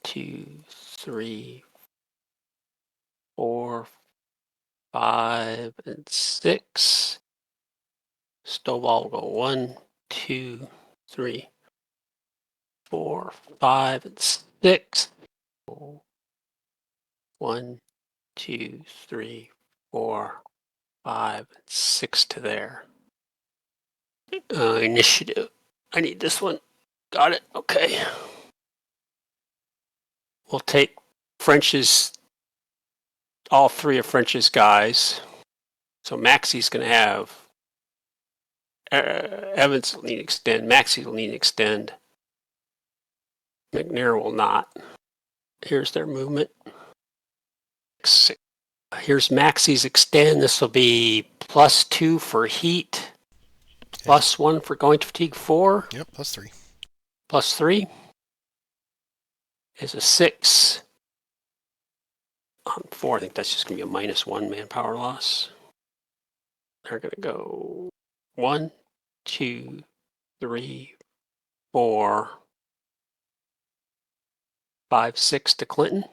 2, 3, 4, 5, and 6. Stovall will go 1, 2, 3, 4, 5, and 6. 1, 2, 3, 4, 5, and 6 to there. Initiative. I need this one. Got it. Okay. We'll take French's, all 3 of French's guys. So Maxey's going to have, Evans will need to extend, Maxey will need to extend. McNair will not. Here's their movement. 6. Here's Maxey's extend. This will be +2 for heat, +1 for going to fatigue 4. Yep, +3. +3 is a 6. On 4, I think that's just going to be a -1 manpower loss. They're going to go 1, 2, 3, 4, 5, 6 to Clinton.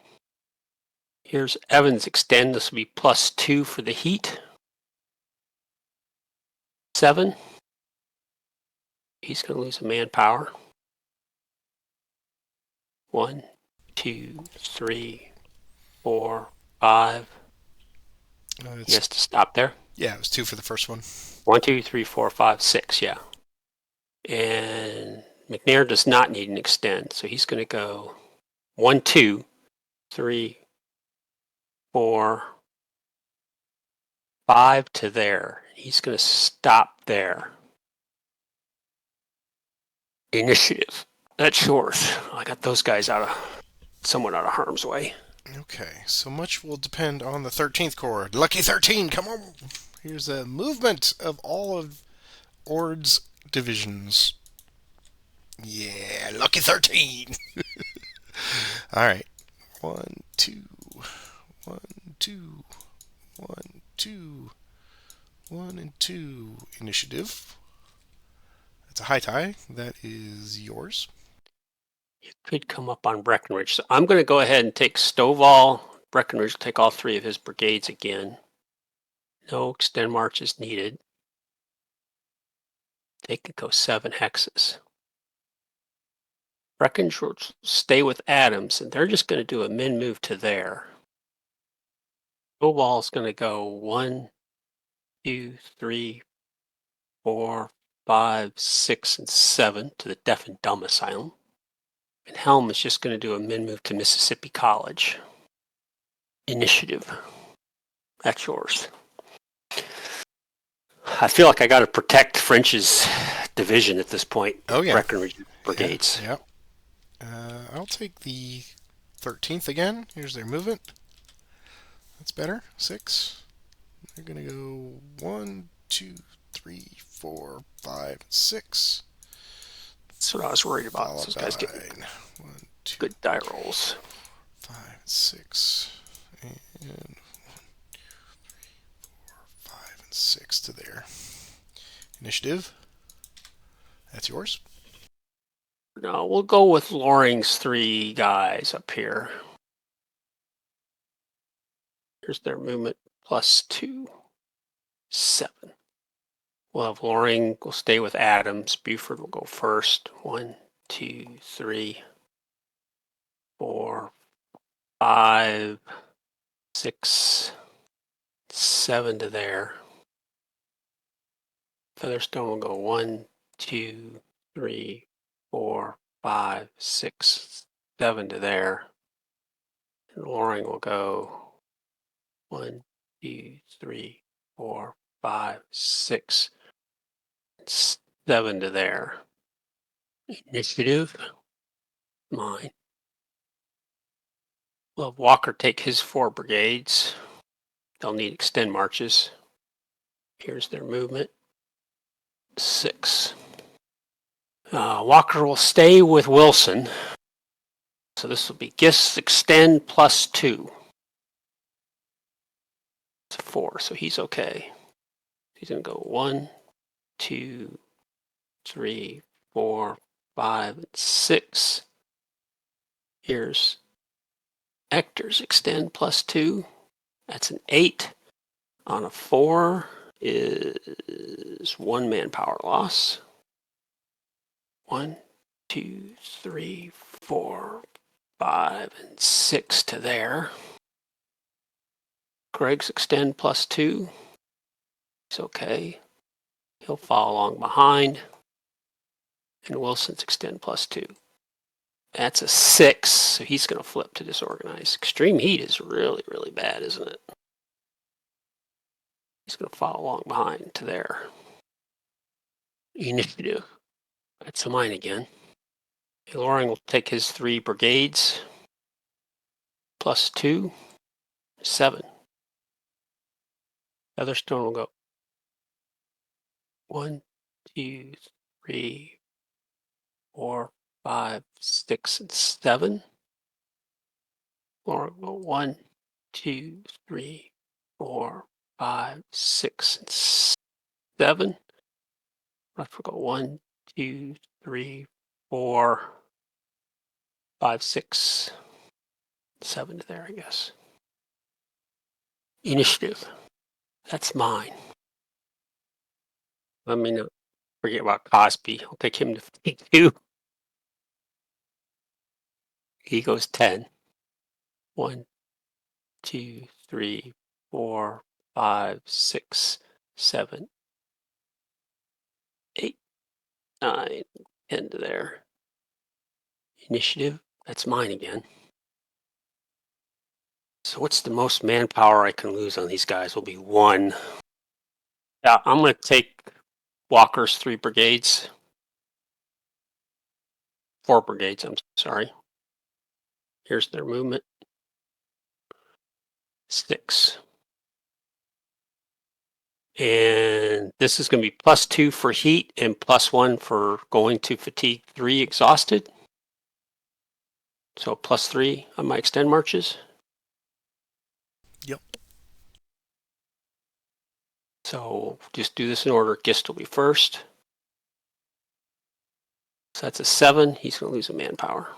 Here's Evans extend. This will be +2 for the heat. 7. He's going to lose a manpower. 1, 2, 3, 4, 5. He has to stop there. Yeah, it was 2 for the first one. 1, 2, 3, 4, 5, 6. Yeah. And McNair does not need an extend, so he's going to go 1, 2, 3, 4, 5 to there. He's going to stop there. Initiative. That's yours. I got those guys somewhat out of harm's way. Okay, so much will depend on the 13th Corps. Lucky 13, come on! Here's a movement of all of Ord's divisions. Yeah, lucky 13! Alright. 1, 2, 1, 2, 1, 2, 1, and 2. Initiative. That's a high tie. That is yours. You could come up on Breckenridge. So I'm going to go ahead and take Stovall. Breckenridge will take all 3 of his brigades again. No extend marches needed. They could go 7 hexes. Breckenridge will stay with Adams, and they're just going to do a min move to there. Stovall's going to go 1, 2, 3, 4, 5, 6, and 7 to the deaf and dumb asylum. And Helm is just going to do a min move to Mississippi College. Initiative. That's yours. I feel like I got to protect French's division at this point. Oh, yeah. Breckenridge brigades. Yeah. I'll take the 13th again. Here's their movement. That's better. 6. They're going to go 1, 2, 3, 4, 5, 6. That's what I was worried about. Followed Those guys get 1, 2, good die rolls. 5, 6. And 1, 2, 3, 4, 5, and 6 to there. Initiative. That's yours. No, we'll go with Loring's 3 guys up here. Here's their movement +2, 7. We'll have Loring will stay with Adams. Buford will go first. 1, 2, 3, 4, 5, 6, 7 to there. Featherstone will go 1, 2, 3, 4, 5, 6, 7 to there. And Loring will go 1, 2, 3, 4, 5, 6, 7 to there. Initiative. Mine. We'll have Walker take his 4 brigades. They'll need extend marches. Here's their movement. 6. Walker will stay with Wilson. So this will be Gist extend +2. It's 4, so he's okay. He's going to go 1, 2, 3, 4, 5, and 6. Here's Hector's extend +2. That's an 8. On a 4 is 1 manpower loss. 1, 2, 3, 4, 5, and 6 to there. Greg's extend +2. He's okay. He'll follow along behind. And Wilson's extend +2. That's a 6, so he's going to flip to disorganize. Extreme heat is really, really bad, isn't it? He's going to follow along behind to there. Initiative. That's mine again. Loring will take his 3 brigades. +2, 7. Featherstone will go 1, 2, 3, 4, 5, 6, and 7. Loring will go 1, 2, 3, 4, 5, 6, and 7. Left will go 1, 2, 3, 4, 5, 6, 7 to there, I guess. Initiative. That's mine. Let me not forget about Cosby. I'll take him to 52. He goes 10. 1, 2, 3, 4, 5, 6, 7, 8, 9, 10 to there. Initiative, that's mine again. So what's the most manpower I can lose on these guys? Will be 1. Yeah, I'm going to take Walker's 3 brigades. 4 brigades, I'm sorry. Here's their movement. 6. And this is going to be +2 for heat and +1 for going to fatigue 3 exhausted. So +3 on my extend marches. Yep. So just do this in order. Gist will be first. So that's a 7. He's going to lose a manpower.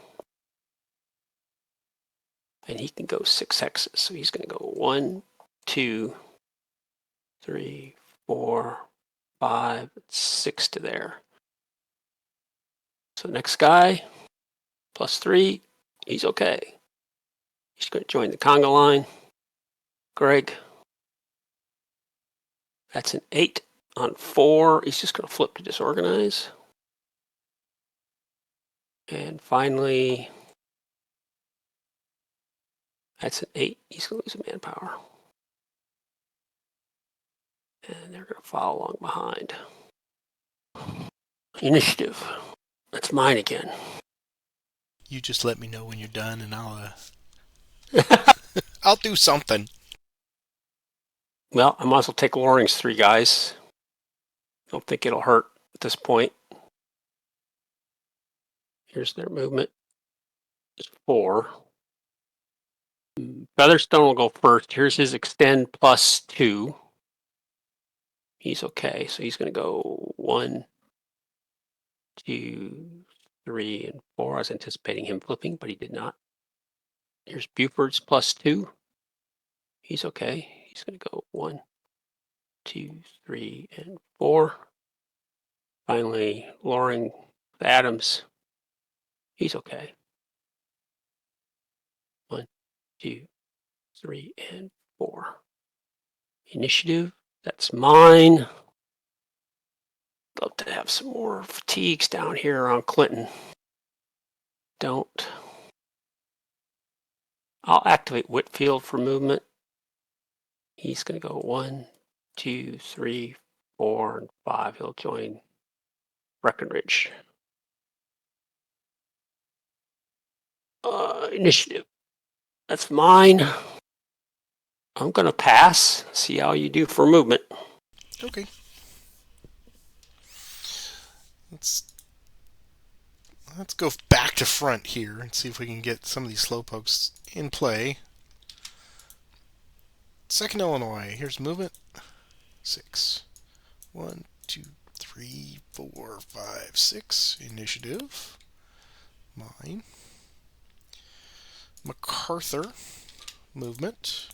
And he can go 6 hexes. So he's going to go 1, 2, 3, 4, 5, 6 to there. So next guy, +3, he's okay. He's going to join the conga line. Greg, that's an 8 on 4. He's just going to flip to disorganize. And finally, that's an 8. He's going to lose a manpower. And they're going to follow along behind. Initiative. That's mine again. You just let me know when you're done, and I'll do something. Well, I might as well take Loring's 3 guys. Don't think it'll hurt at this point. Here's their movement. It's 4. Featherstone will go first. Here's his extend +2. He's okay. So he's going to go 1, 2, 3, and 4. I was anticipating him flipping, but he did not. Here's Buford's +2. He's okay. He's going to go 1, 2, 3, and 4. Finally, Loring Adams. He's okay. 1, 2, 3, and 4. Initiative. That's mine. Love to have some more fatigues down here around Clinton. Don't. I'll activate Whitfield for movement. He's going to go 1, 2, 3, 4, and 5. He'll join Breckenridge. Initiative. That's mine. I'm going to pass. See how you do for movement. Okay. Let's go back to front here and see if we can get some of these slowpokes in play. 2nd Illinois. Here's movement. 6. 1, 2, 3, 4, 5, 6. Initiative. Mine. MacArthur. Movement.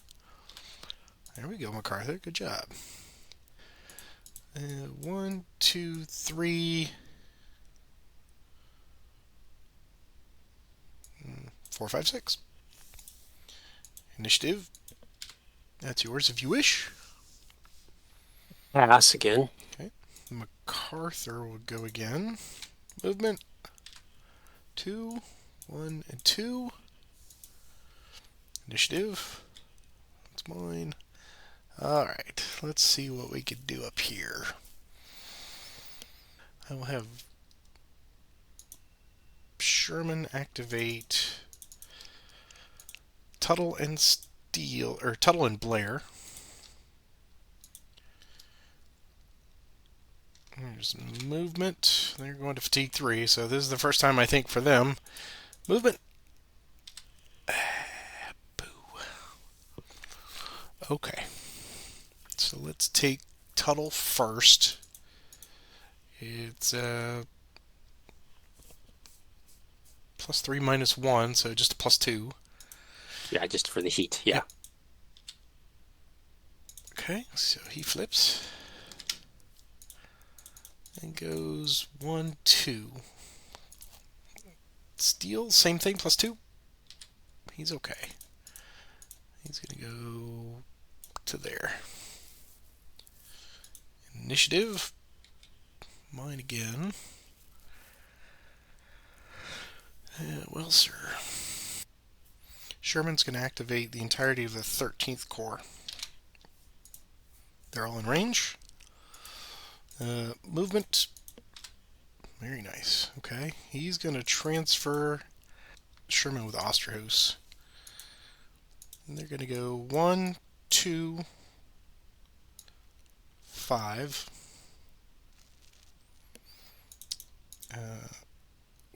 There we go, MacArthur. Good job. 1, 2, 3, 4, 5, 6. Initiative. That's yours if you wish. Pass again. Okay. MacArthur will go again. Movement. 2, 1, and 2. Initiative. That's mine. Alright, let's see what we can do up here. I will have Sherman activate Tuttle and Steele, or Tuttle and Blair. There's movement. They're going to fatigue 3, so this is the first time I think for them. Movement. Boo. Okay. So let's take Tuttle first. It's +3 -1, so just a +2. Yeah, just for the heat. Yeah. Yep. Okay, so he flips. And goes 1, 2. Steel, same thing, +2. He's okay. He's going to go to there. Initiative. Mine again. Well, sir. Sherman's going to activate the entirety of the 13th Corps. They're all in range. Movement. Very nice. Okay. He's going to transfer Sherman with Osterhaus. And they're going to go 1, 2, 5.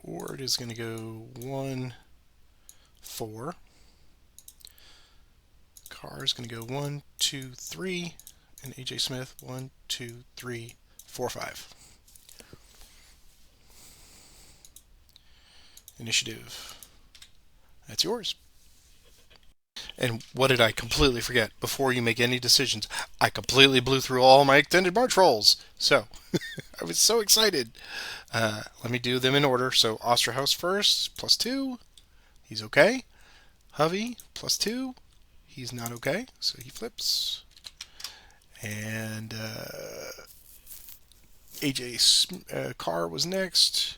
Ward is going to go 1, 4. Carr is going to go 1, 2, 3. And AJ Smith 1, 2, 3, 4, 5. Initiative. That's yours. And what did I completely forget? Before you make any decisions, I completely blew through all my extended march rolls. So, I was so excited. Let me do them in order. So, Osterhaus first, +2. He's okay. Hovey, +2. He's not okay, so he flips. And AJ Carr was next.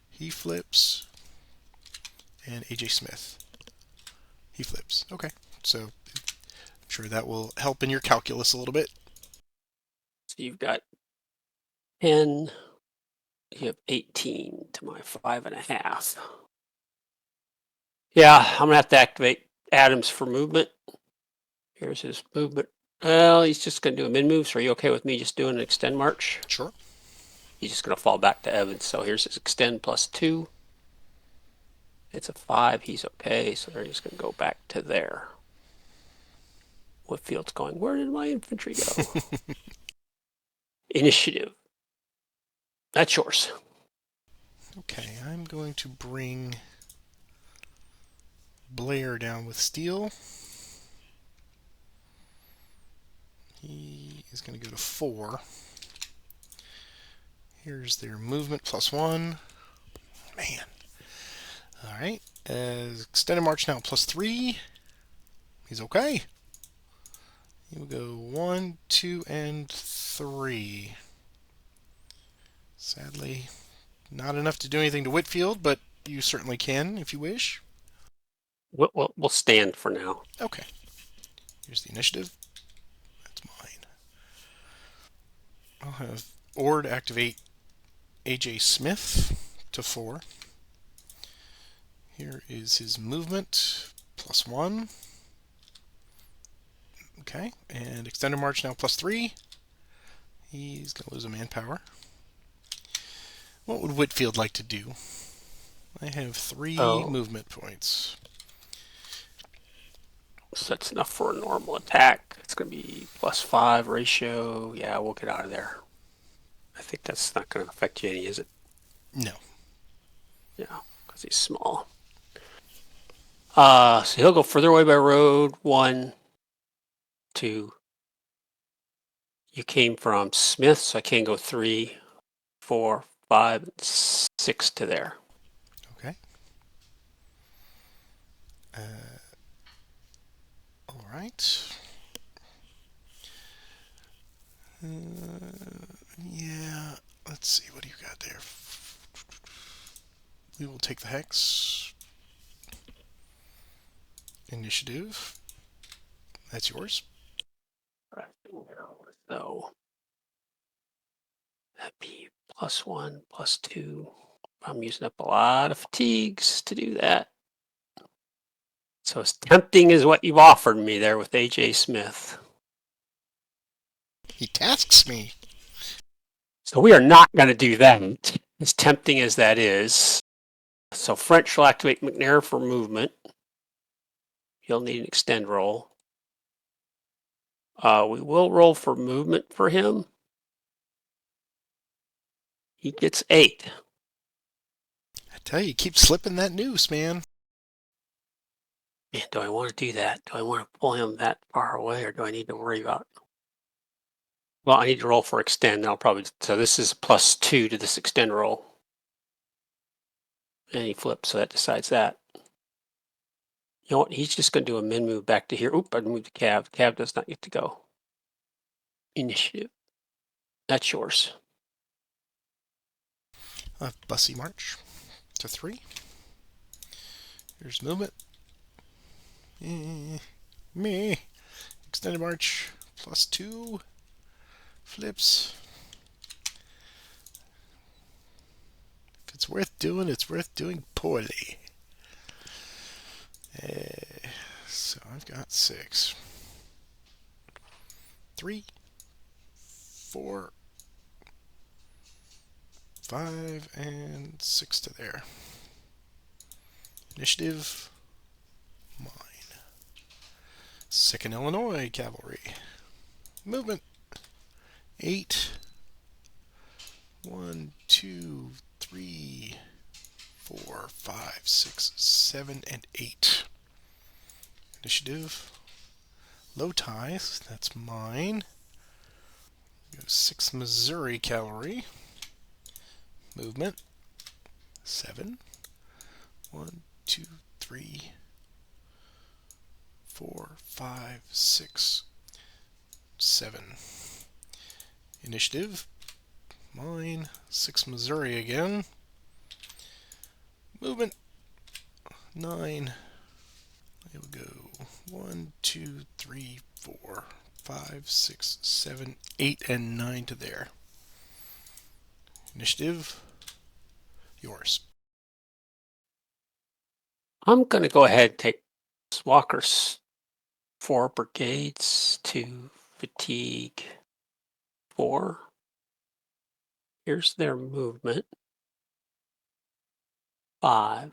He flips. And AJ Smith. He flips. Okay, so I'm sure that will help in your calculus a little bit. So you've got 10, you have 18 to my 5.5. Yeah, I'm gonna have to activate Adams for movement. Here's his movement. Well, he's just gonna do a mid-move, so are you okay with me just doing an extend march? Sure. He's just gonna fall back to Evans, so here's his extend +2. It's a 5, he's okay, so they're just gonna go back to there. Whitfield's going, where did my infantry go? Initiative. That's yours. Okay, I'm going to bring Blair down with steel. He is going to go to 4. Here's their movement +1. Man. Alright. Extended march now +3. He's okay. He will go 1, 2, and 3. Sadly, not enough to do anything to Whitfield, but you certainly can if you wish. We'll stand for now. Okay. Here's the initiative. That's mine. I'll have Ord activate AJ Smith to 4. Here is his movement +1. Okay, and extended march now +3. He's going to lose a manpower. What would Whitfield like to do? I have 3 movement points. So that's enough for a normal attack. It's going to be +5 ratio. Yeah, we'll get out of there. I think that's not going to affect you any, is it? No. Yeah, because he's small. So he'll go further away by road. 1, 2. You came from Smith, so I can go 3, 4, 5, 6 to there. Okay. All right. Yeah. Let's see. What do you got there? We will take the hex. Initiative. That's yours. Right. So that'd be +1, +2. I'm using up a lot of fatigues to do that. So as tempting as what you've offered me there with AJ Smith. He tasks me. So we are not going to do that, as tempting as that is. So French will activate McNair for movement. He'll need an extend roll. We will roll for movement for him. He gets 8. I tell you, keep slipping that noose, man. Man, do I want to do that? Do I want to pull him that far away, or do I need to worry about? Well, I need to roll for extend. I'll probably. So this is +2 to this extend roll, and he flips, so that decides that. You know what? He's just going to do a min move back to here. Oop, I moved the cab. Cab does not get to go. Initiative. That's yours. Bussy march to 3. Here's movement. Me. Extended march +2. Flips. If it's worth doing, it's worth doing poorly. So I've got 6. 3, 4, 5, and 6 to there. Initiative, mine. 2nd Illinois Cavalry. Movement, 8. 1, 2, 3, 4, 5, 6, 7, and 8. Initiative, low ties, that's mine. 6 Missouri Cavalry. Movement, 7. 1, 2, 3, 4, 5, 6, 7. Initiative, mine. 6 Missouri again. Movement, 9. There we go. 1, 2, 3, 4, 5, 6, 7, 8, and 9 to there. Initiative, yours. I'm going to go ahead and take Walker's 4 brigades to fatigue 4. Here's their movement. 5.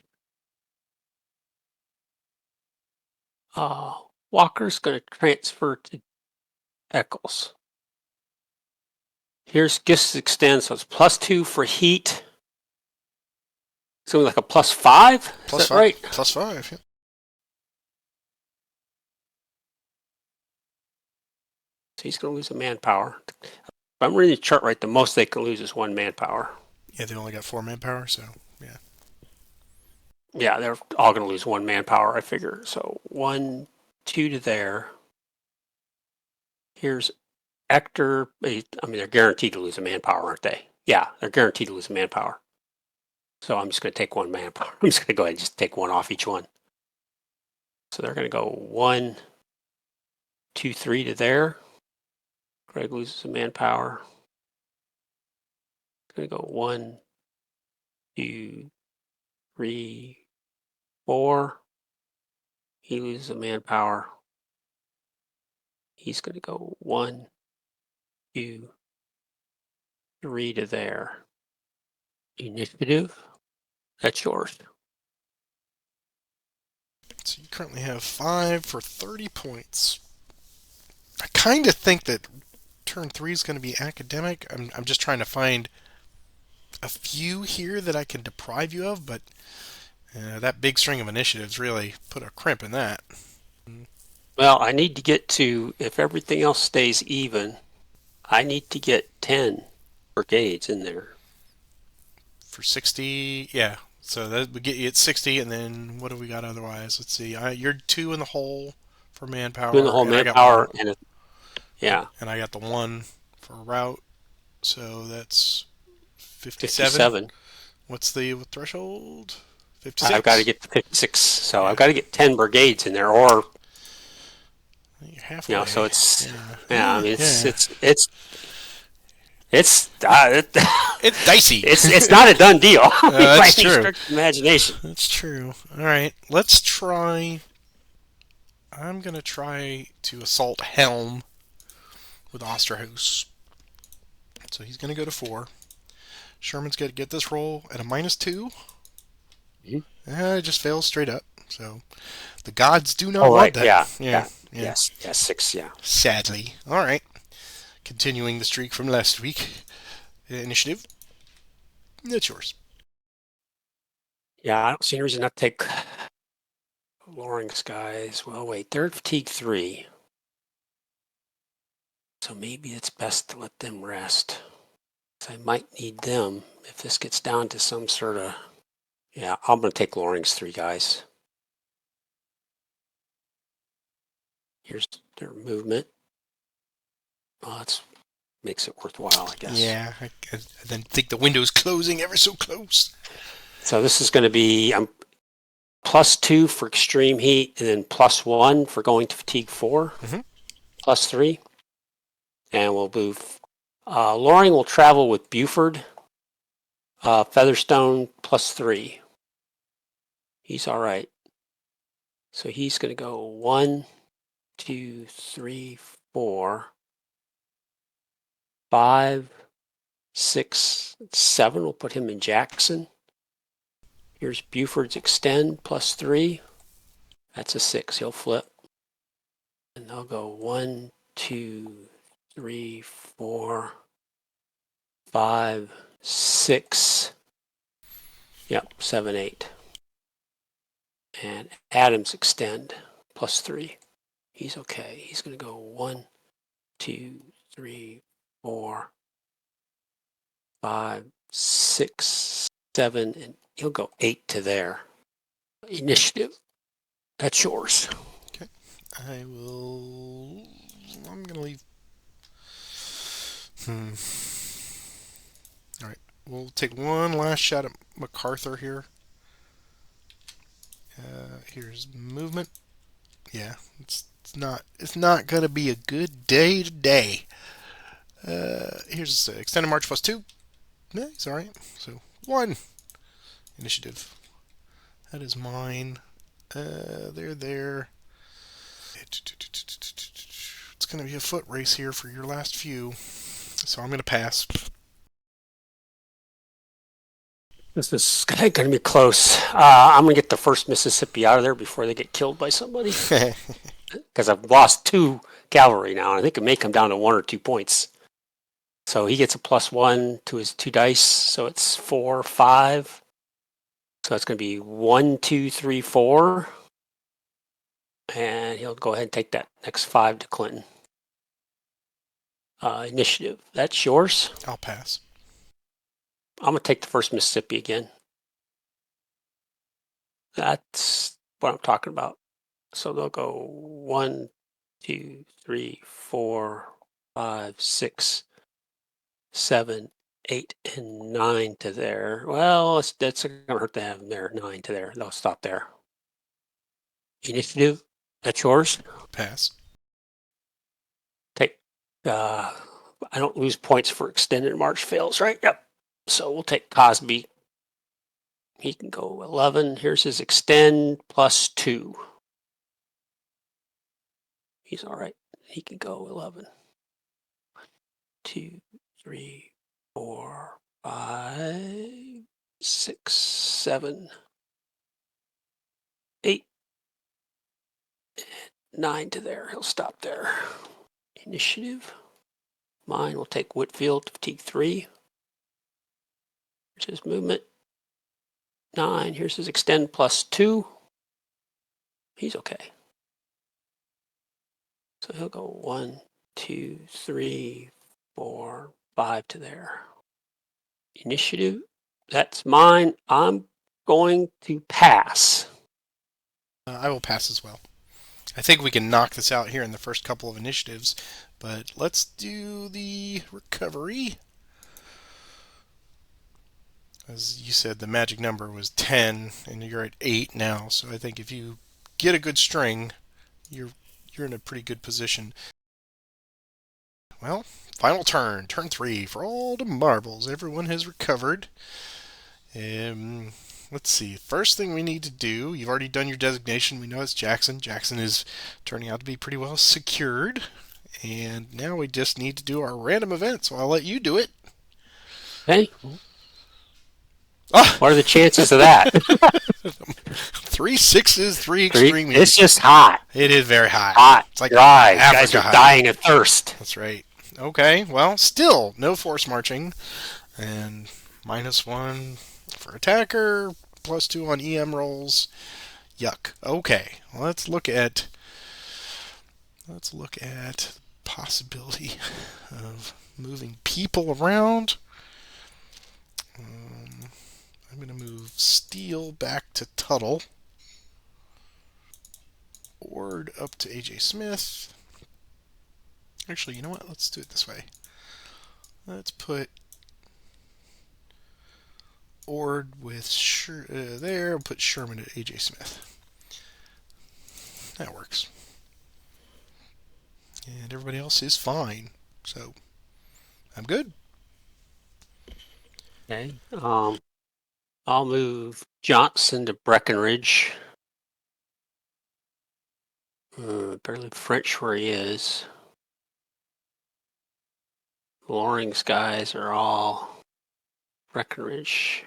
Walker's going to transfer to Eccles. Here's Gifts Extend, so it's +2 for heat. So like a +5? Is that right? +5, yeah. So he's going to lose a manpower. If I'm reading the chart right, the most they can lose is 1 manpower. Yeah, they only got 4 manpower, so yeah. Yeah, they're all going to lose 1 manpower, I figure. So 1, 2 to there. Here's Ector. I mean, they're guaranteed to lose a manpower, aren't they? Yeah, they're guaranteed to lose a manpower. So I'm just going to take 1 manpower. I'm just going to go ahead and just take 1 off each one. So they're going to go 1, 2, 3 to there. Greg loses a manpower. Going to go 1, 2, 3, 4. He loses a manpower. He's going to go 1, 2, 3 to there. Initiative. That's yours. So you currently have 5 for 30 points. I kind of think that turn 3 is going to be academic. I'm just trying to find a few here that I can deprive you of, but that big string of initiatives really put a crimp in that. Well, I need to get to, if everything else stays even, I need to get 10 brigades in there. For 60, yeah. So that would get you at 60, and then what do we got otherwise? Let's see. You're 2 in the hole for manpower. Doing the whole and I got manpower one. and yeah. And I got the 1 for route. So that's 57. 57. What's the threshold? 56. I've got to get to 56, so yeah. I've got to get 10 brigades in there, or you're halfway. So it's I mean it's it's dicey. It's not a done deal. That's true. Imagination. That's true. All right, let's try. I'm gonna try to assault Helm with Osterhaus. So he's gonna go to 4. Sherman's gonna get this roll at a -2. Mm-hmm. It just fails straight up. So the gods do not want that. Yeah. Yes. 6. Yeah. Sadly. All right. Continuing the streak from last week. Initiative. That's yours. Yeah, I don't see any reason not to take Lowering Skies. Well, wait. They're fatigue 3. So maybe it's best to let them rest. I might need them if this gets down to some sort of... Yeah, I'm going to take Loring's 3 guys. Here's their movement. Well, that makes it worthwhile, I guess. Yeah, I then think the window's closing ever so close. So this is going to be +2 for extreme heat, and then +1 for going to fatigue 4, +3. And we'll move. Loring will travel with Buford. Featherstone +3. He's all right. So he's going to go 1, 2, 3, 4, 5, 6, 7. We'll put him in Jackson. Here's Buford's extend +3. That's a 6. He'll flip. And they'll go 1, 2, 3, 4, 5, 6. Yep, 7, 8. And Adams extend +3. He's okay. He's going to go 1, 2, 3, 4, 5, 6, 7, and he'll go 8 to there. Initiative. That's yours. Okay. I'm going to leave. All right. We'll take one last shot at MacArthur here. Here's movement. Yeah, it's not going to be a good day today. Here's extended march +2. Yeah, he's all right. So 1 initiative. That is mine. They're there. It's going to be a foot race here for your last few. So I'm going to pass. This is going to be close. I'm going to get the 1st Mississippi out of there before they get killed by somebody. Because I've lost 2 cavalry now, and I think it may come down to 1 or 2 points. So he gets a +1 to his 2 dice, so it's 4, 5. So it's going to be 1, 2, 3, 4. And he'll go ahead and take that next 5 to Clinton. Initiative. That's yours. I'll pass. I'm going to take the 1st Mississippi again. That's what I'm talking about. So they'll go 1, 2, 3, 4, 5, 6, 7, 8, and 9 to there. Well, that's going to hurt to have them there. 9 to there. They'll stop there. Initiative. That's yours. Pass. Take. I don't lose points for extended march fails, right? Yep. So we'll take Cosby. He can go 11. Here's his extend +2. He's all right. He can go 11. 2, 3, 4, 5, 6, 7, 8, 9 to there. He'll stop there. Initiative. Mine will take Whitfield to fatigue 3. Here's his movement. 9. Here's his extend +2. He's okay. So he'll go 1, 2, 3, 4, 5 to there. Initiative. That's mine. I'm going to pass. I will pass as well. I think we can knock this out here in the first couple of initiatives, but let's do the recovery. As you said, the magic number was 10, and you're at 8 now, so I think if you get a good string, you're in a pretty good position. Well, final turn 3, for all the marbles. Everyone has recovered. Let's see. First thing we need to do, you've already done your designation. We know it's Jackson. Jackson is turning out to be pretty well secured. And now we just need to do our random event, so I'll let you do it. Okay. What are the chances of that? 3 6s, 3 extreme. It's just hot. It is very hot. Hot. It's like dry. Africa Guys are hot. dying of thirst. That's right. Okay, well, still no force marching. And -1 for attacker, +2 on EM rolls. Yuck. Okay, let's look at possibility of moving people around. I'm going to move Steele back to Tuttle. Ord up to AJ Smith. Actually, you know what? Let's do it this way. Let's put Ord with there. We'll put Sherman at AJ Smith. That works. And everybody else is fine. So I'm good. Okay. I'll move Johnson to Breckenridge. Barely French where he is. Loring's guys are all Breckenridge.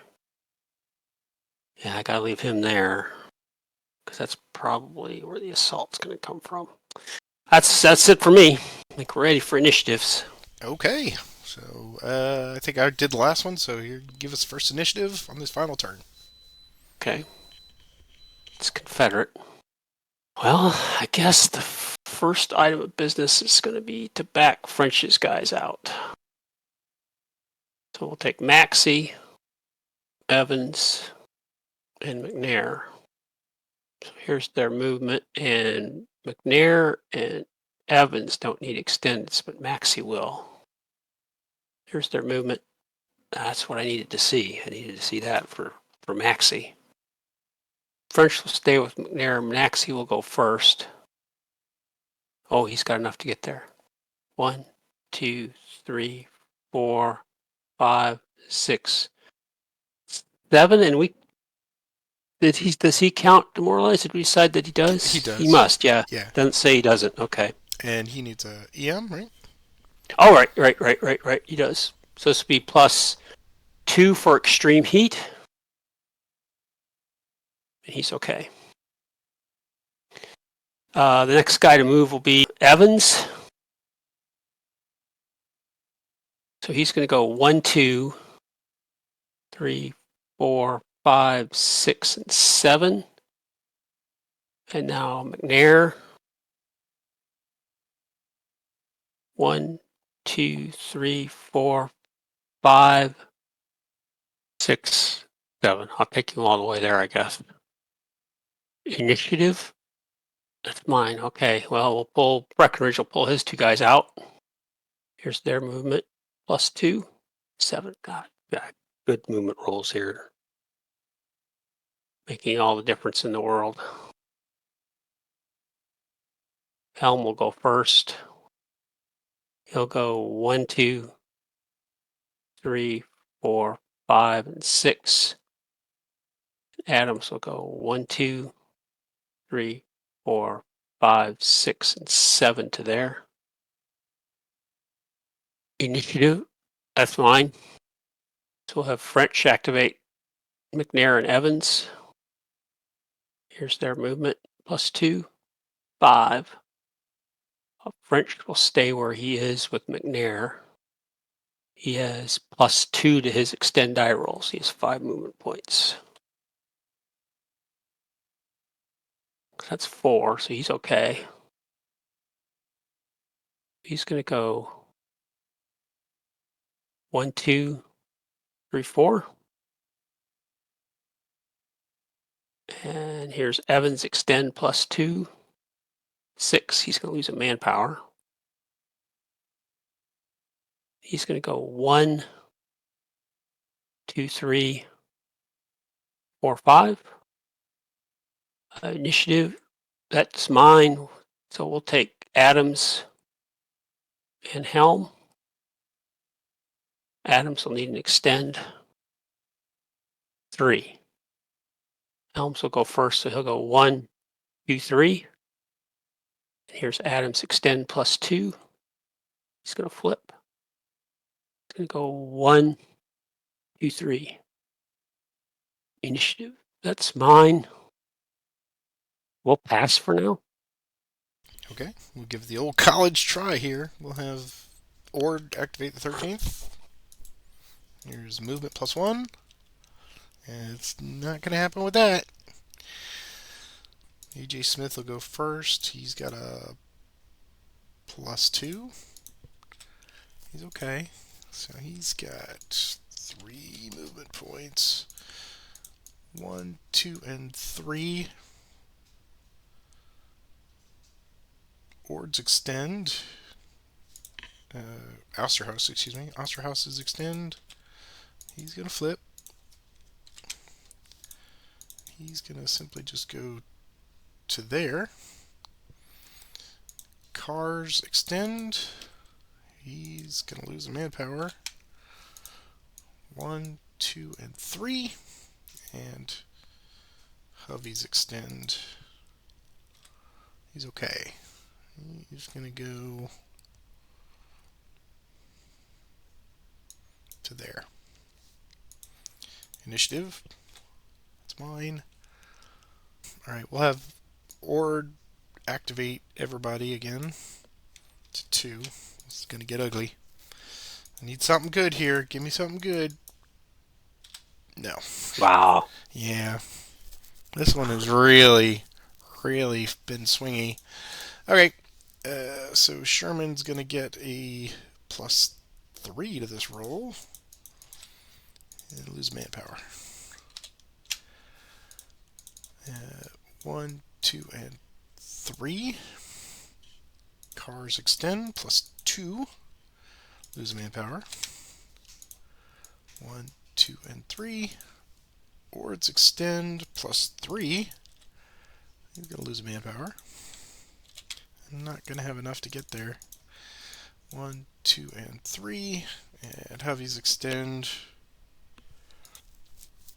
Yeah, I gotta leave him there because that's probably where the assault's gonna come from. That's it for me. I think we're ready for initiatives. Okay. So I think I did the last one. So here, give us first initiative on this final turn. Okay. It's Confederate. Well, I guess the first item of business is going to be to back French's guys out. So we'll take Maxey, Evans, and McNair. So here's their movement, and McNair and Evans don't need extendeds, but Maxey will. Here's their movement. That's what I needed to see. I needed to see that for Maxey. French will stay with McNair. Maxey will go first. Oh, he's got enough to get there. 1, 2, 3, 4, 5, 6, 7, and we does he count demoralized? Did we decide that he does? He does. He must, yeah. Yeah. Doesn't say he doesn't. Okay. And he needs a EM, right? Oh, right. He does. So this would be +2 for extreme heat. And he's okay. The next guy to move will be Evans. So he's going to go 1, 2, 3, 4, 5, 6, and 7. And now McNair. 1, 2, 3, 4, 5, 6, 7. I'll take you all the way there, I guess. Initiative. That's mine. Okay. Well, we'll pull Breckenridge. Will pull his 2 guys out. Here's their movement. +2, 7. God, good movement rolls here. Making all the difference in the world. Helm will go first. He'll go 1, 2, 3, 4, 5, and 6. Adams will go 1, 2, 3, 4, 5, 6, and 7 to there. Initiative, that's mine. So we'll have French activate McNair and Evans. Here's their movement. +2, 5. French will stay where he is with McNair. He has +2 to his extend die rolls. He has 5 movement points. That's 4, so he's okay. He's going to go 1, 2, 3, 4. And here's Evans extend +2, 6. He's going to lose a manpower. He's going to go 1, 2, 3, 4, 5. Initiative, that's mine. So we'll take Adams and Helm. Adams will need an extend 3. Helms will go first, so he'll go 1, 2, 3. And here's Adams extend +2. He's going to flip. He's going to go 1, 2, 3. Initiative, that's mine. We'll pass for now. Okay. We'll give the old college try here. We'll have Ord activate the 13th. Here's movement +1. And it's not going to happen with that. AJ Smith will go first. He's got a +2. He's okay. So he's got 3 movement points. 1, 2, and 3. Ords extend. Osterhaus, excuse me. Osterhauses extend. He's going to flip. He's going to simply just go to there. Cars extend. He's going to lose the manpower. 1, 2, and 3. And Hovies extend. He's okay. He's going to go to there. Initiative. It's mine. Alright, we'll have Ord activate everybody again to 2. It's going to get ugly. I need something good here. Give me something good. No. Wow. Yeah. This one has really been swingy. Okay. So Sherman's going to get a +3 to this roll. And lose manpower. 1, 2, and 3. Cars extend +2. Lose manpower. 1, 2, and 3. Ords extend +3. He's going to lose manpower. I'm not going to have enough to get there. 1, 2, and 3. And Hovies extend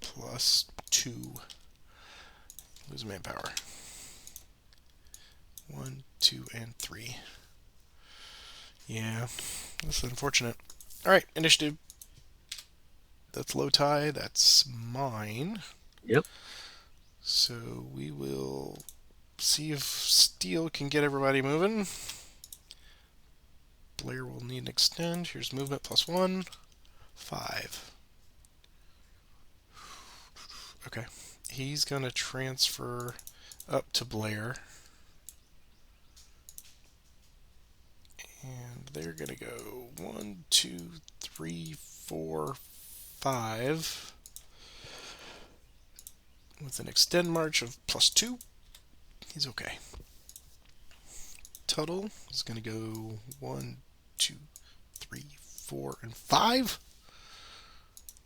+2. Lose manpower. 1, 2, and 3. Yeah, that's unfortunate. Alright, initiative. That's low tie. That's mine. Yep. So we will see if Steel can get everybody moving. Blair will need an extend. Here's movement +1. 5. Okay. He's going to transfer up to Blair. And they're going to go 1, 2, 3, 4, 5. With an extend march of +2. He's okay. Tuttle is going to go 1, 2, 3, 4, and 5.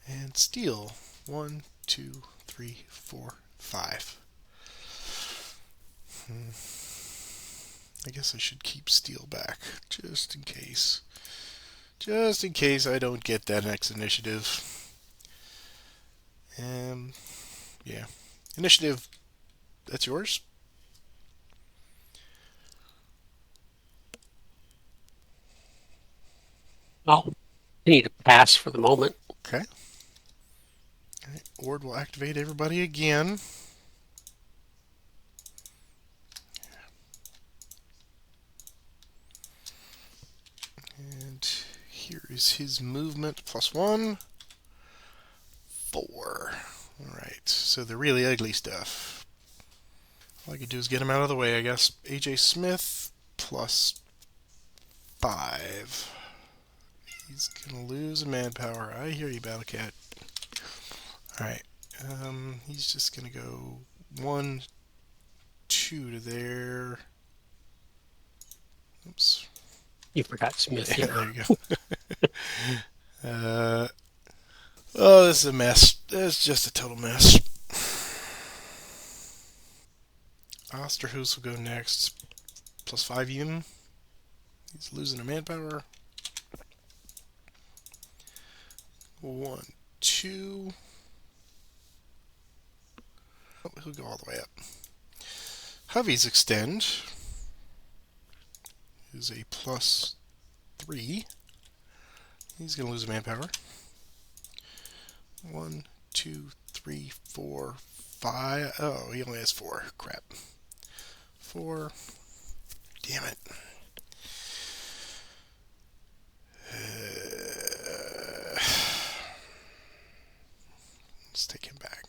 And Steel 1, 2, 3, 4, 5. I guess I should keep Steel back just in case. Just in case I don't get that next initiative. Yeah. Initiative, that's yours. I'll need to pass for the moment. Okay. All right. Ord will activate everybody again. And here is his movement +1. 4. Alright, so the really ugly stuff. All I could do is get him out of the way, I guess. AJ Smith +5. He's gonna lose manpower. I hear you, Battle Cat. Alright, he's just gonna go 1, 2 to there. Oops. You forgot Smith. Yeah, there you go. Oh, this is a mess. It's just a total mess. Osterhus will go next. +5 even. He's losing a manpower. 1, 2. Oh, he'll go all the way up. Hovies extend. Is a +3. He's going to lose manpower. 1, 2, 3, 4, 5. Oh, he only has 4. Crap. 4. Damn it. Let's take him back.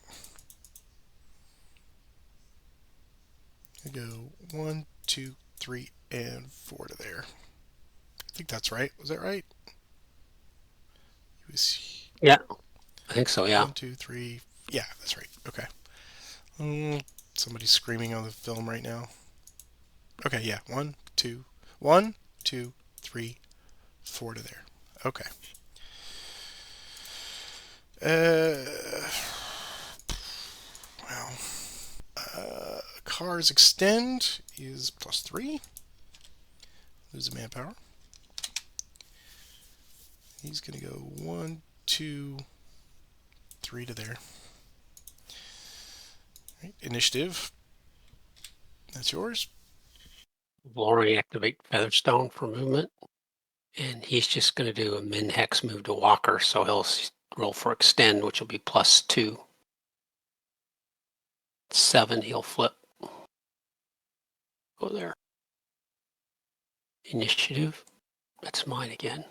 I go 1, 2, 3, and 4 to there. I think that's right. Was that right? It was. Yeah, I think so. Yeah. 1, 2, 3. Yeah, that's right. Okay. Somebody's screaming on the film right now. Okay, yeah. 1, 2, 1, 2, 3, 4 to there. Okay. Well, cars extend is +3. Lose a manpower. He's going to go 1, 2, 3 to there. Right. Initiative. That's yours. Lori activate Featherstone for movement. And he's just going to do a min hex move to Walker, so he'll roll for extend, which will be +2. 7, he'll flip. Go there. Initiative. That's mine again.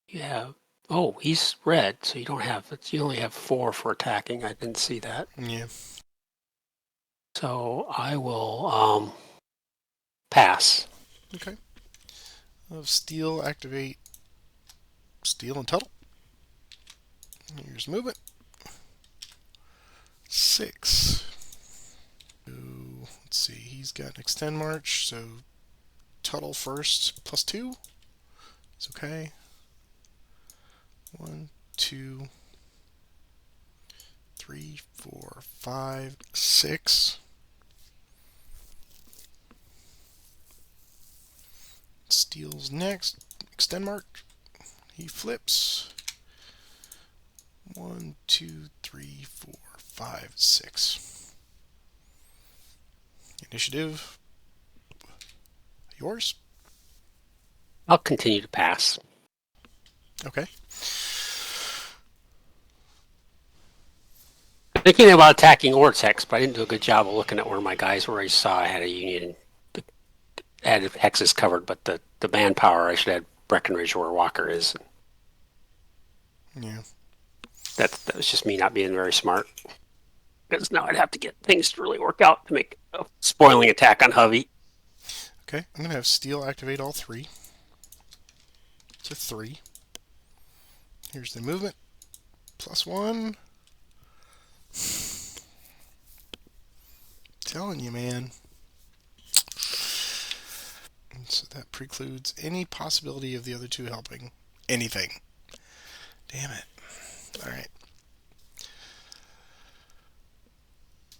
You have, oh, he's red, so you don't have, you only have 4 for attacking. I didn't see that. Yeah. So I will pass. Okay. Steel, activate Steel and Tuttle. Here's movement. 6. So, let's see, he's got an extend march, so Tuttle first, +2. It's okay. 1, 2, 3, 4, 5, 6. Steel's next. Extend march. He flips. 1, 2, 3, 4, 5, 6. Initiative. Yours. I'll continue to pass. Okay. Thinking about attacking Ortex, but I didn't do a good job of looking at where my guys were. I saw I had a Union, had hexes covered, but the manpower, I should have Breckenridge where Walker is. Yeah. That was just me not being very smart. Because now I'd have to get things to really work out to make a spoiling attack on Hovey. Okay. I'm going to have Steel activate all 3. It's a 3. Here's the movement. +1. Telling you, man. And so that precludes any possibility of the other 2 helping. Anything. Damn it. Alright.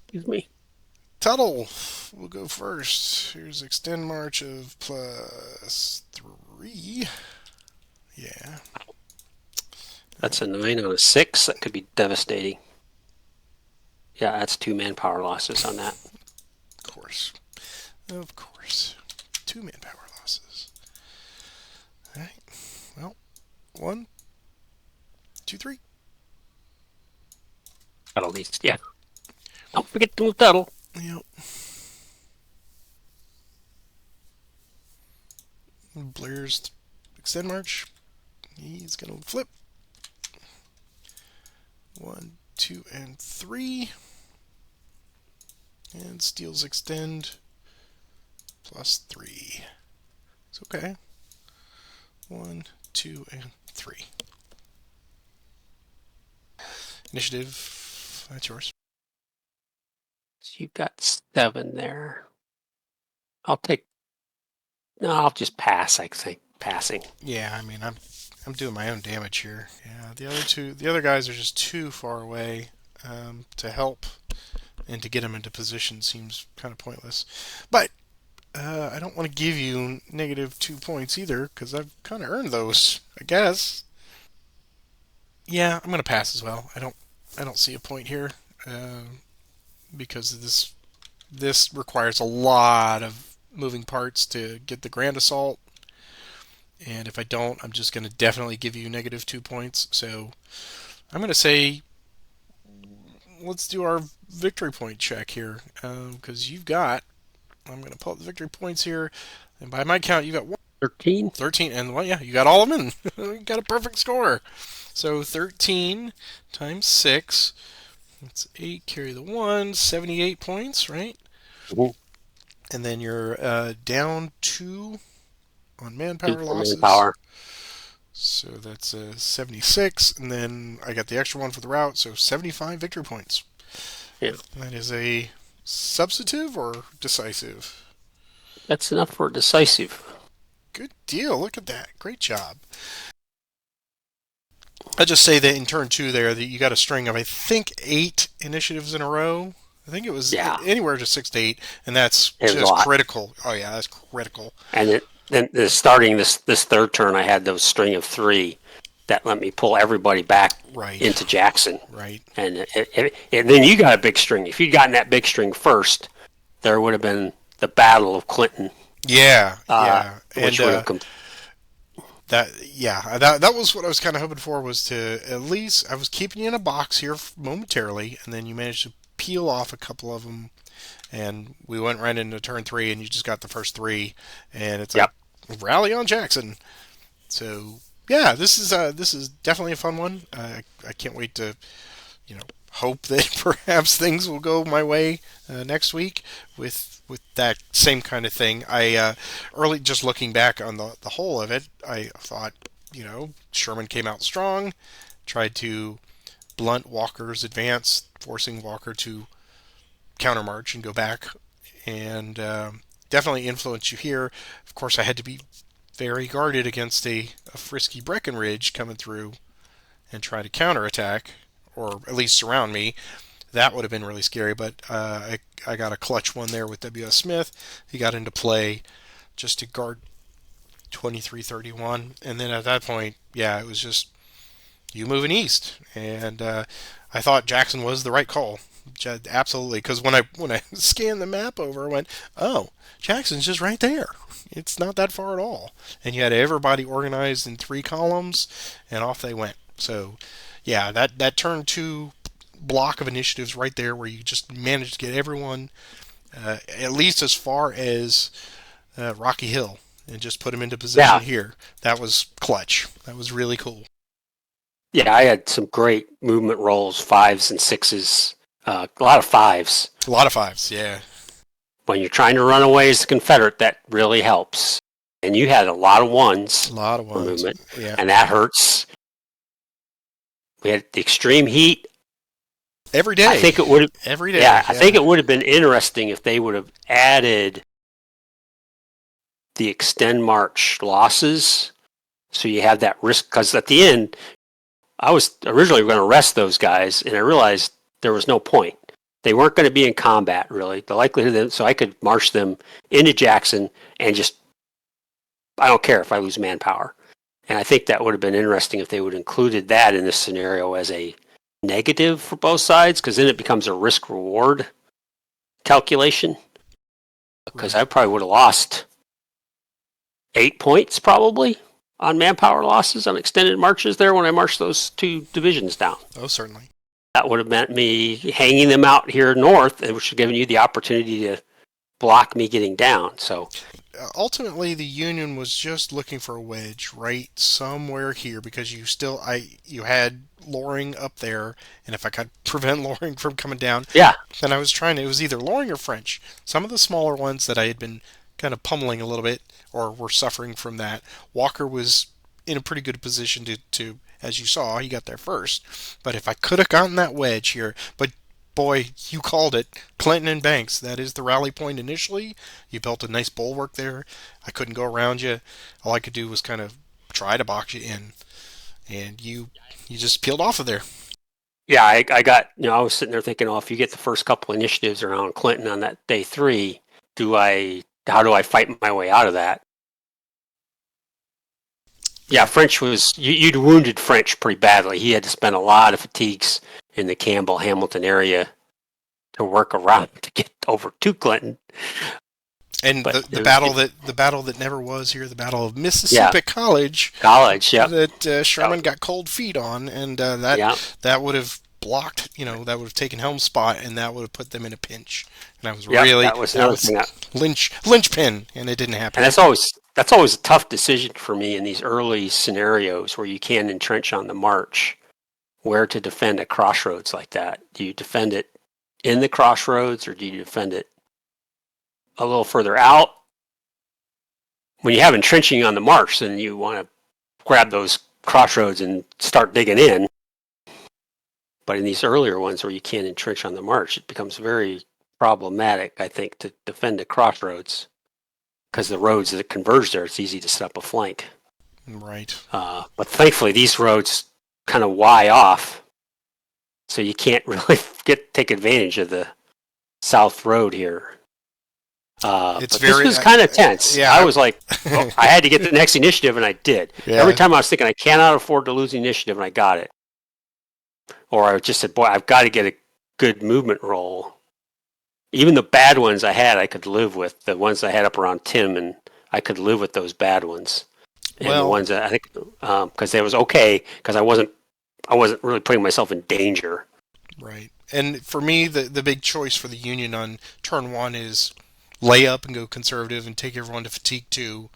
Excuse me. Tuttle will go first. Here's extend march of +3. Yeah. That's a 9 on a 6. That could be devastating. Yeah, that's 2 manpower losses on that. Of course. Of course. 2 manpower losses. Alright. Well, 1, 2, 3. Tuttle needs, yeah. Don't forget to move Tuttle. Yep. Blair's extend march. He's going to flip. 1, 2, and 3. And Steel's extend +3. It's okay. 1, 2, and 3. Initiative. That's yours. So you've got 7 there. I'll just pass, I think. Passing. Yeah, I mean, I'm doing my own damage here. Yeah, the other guys are just too far away to help, and to get them into position seems kind of pointless. But I don't want to give you -2 points either, because I've kind of earned those, I guess. Yeah, I'm gonna pass as well. I don't see a point here because this requires a lot of moving parts to get the Grand Assault. And if I don't, I'm just going to definitely give you -2 points. So I'm going to say, let's do our victory point check here. Because I'm going to pull up the victory points here. And by my count, you got 13. 13. And well, yeah, you got all of them in. You got a perfect score. So 13 times 6. That's 8, carry the 1, 78 points, right? Mm-hmm. And then you're down 2 on manpower losses. Manpower. So that's 76, and then I got the extra one for the route, so 75 victory points. Yeah. That is a substantive or decisive? That's enough for decisive. Good deal. Look at that. Great job. I just say that in turn two there that you got a string of I think 8 initiatives in a row. I think it was Yeah, anywhere to 6 to 8, and that's it was a just lot. critical. Oh yeah, that's critical. And then starting this third turn, I had those string of 3 that let me pull everybody back Right, into Jackson. right. And then you got a big string. If you'd gotten that big string first, there would have been the Battle of Clinton, Yeah, yeah, and which would have that was what I was kind of hoping for was to at least I was keeping you in a box here momentarily, and then you managed to peel off a couple of them, and we went right into turn 3, and you just got the first 3, and it's like yep. rally on Jackson. So yeah, this is definitely a fun one. I can't wait to hope that perhaps things will go my way next week with that same kind of thing. I early just looking back on the whole of it, I thought Sherman came out strong, tried to blunt Walker's advance, forcing Walker to countermarch and go back, and definitely influenced you here. Of course, I had to be very guarded against a frisky Breckinridge coming through and try to counterattack, or at least surround me. That would have been really scary, but I got a clutch one there with W.S. Smith. He got into play just to guard 2331, and then at that point, yeah, it was just you moving east, and I thought Jackson was the right call. Absolutely, because when I scanned the map over, I went, "Oh, Jackson's just right there. It's not that far at all." And you had everybody organized in 3 columns, and off they went. So, yeah, that turn 2 block of initiatives right there, where you just managed to get everyone at least as far as Rocky Hill, and just put them into position Yeah, here. That was clutch. That was really cool. yeah. I had some great movement rolls, 5s and 6s, a lot of 5s. A lot of 5s, yeah. When you're trying to run away as a Confederate, that really helps. And you had a lot of 1s A lot of for ones. movement, Yeah. and that hurts. We had the extreme heat. Every I day. think it would have. Every day. Yeah, I think Yeah. it would have been interesting if they would have added the extend march losses, so you have that risk. Because at the end, I was originally going to arrest those guys, and I realized there was no point. They weren't going to be in combat, really. The likelihood of them, so I could march them into Jackson and just, I don't care if I lose manpower. And I think that would have been interesting if they would have included that in this scenario as a negative for both sides, because then it becomes a risk reward calculation. Because Right. I probably would have lost 8 points probably on manpower losses on extended marches there when I marched those 2 divisions down. Oh, certainly. That would have meant me hanging them out here north, which would have given you the opportunity to block me getting down. So, Ultimately, the Union was just looking for a wedge right somewhere here, because you had Loring up there, and if I could prevent Loring from coming down, yeah, then I was trying to. It was either Loring or French. Some of the smaller ones that I had been kind of pummeling a little bit, or were suffering from that. Walker was in a pretty good position to as you saw, he got there first. But if I could have gotten that wedge here, but boy, you called it. Clinton and Banks, that is the rally point initially. You built a nice bulwark there. I couldn't go around you. All I could do was kind of try to box you in. And you just peeled off of there. yeah, I got, I was sitting there thinking, oh, if you get the first couple initiatives around Clinton on that day 3, how do I fight my way out of that? Yeah, Yeah. French was, you'd wounded French pretty badly. He had to spend a lot of fatigues in the Campbell Hamilton area to work around to get over to Clinton. And But the battle that never was here, the Battle of yeah, Mississippi College, college, yep. that Sherman got cold feet on, and Yeah, that would have blocked, that would have taken Helm's spot, and that would have put them in a pinch. And I was yep. really That was that another was thing. linchpin, and it didn't And happen. that's always a tough decision for me in these early scenarios where you can entrench on the march, where to defend at crossroads like that. Do you defend it in the crossroads, or do you defend it a little further out? When you have entrenching on the march, then you want to grab those crossroads and start digging in. But in these earlier ones where you can't entrench on the march, it becomes very problematic, I think, to defend the crossroads. because the roads that converge there, it's easy to set up a flank. Right. But thankfully, these roads kind of Y off, so you can't really take advantage of the South Road here. It's but very, this was kind of tense. yeah. I was like, I had to get the next initiative, and I did. Yeah. Every time I was thinking, I cannot afford to lose the initiative, and I got it. Or I just said, boy, I've got to get a good movement roll. Even the bad ones I had, I could live with. The ones I had up around Tim, and I could live with those bad ones. And the ones that I think, because it was okay, because I wasn't really putting myself in danger. Right. And for me, the big choice for the Union on turn 1 is lay up and go conservative and take everyone to fatigue 2.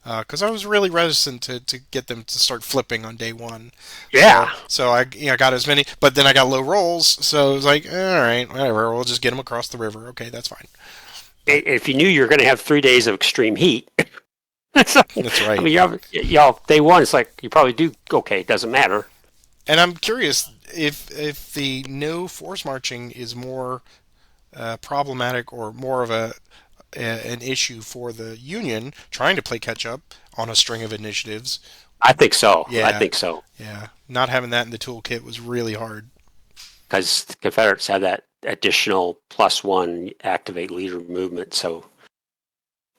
Because I was really reticent to get them to start flipping on day 1. Yeah. So I got as many, but then I got low rolls, so it was like, all right, whatever, we'll just get them across the river. Okay, that's fine. If you knew you were going to have 3 days of extreme heat, that's right. I mean, y'all day 1, it's like you probably do okay. It doesn't matter. And I'm curious if the no force marching is more problematic or more of an issue for the Union trying to play catch up on a string of initiatives. I think so. Yeah. I think so. Yeah, not having that in the toolkit was really hard. Because the Confederates had that additional +1 activate leader movement. So,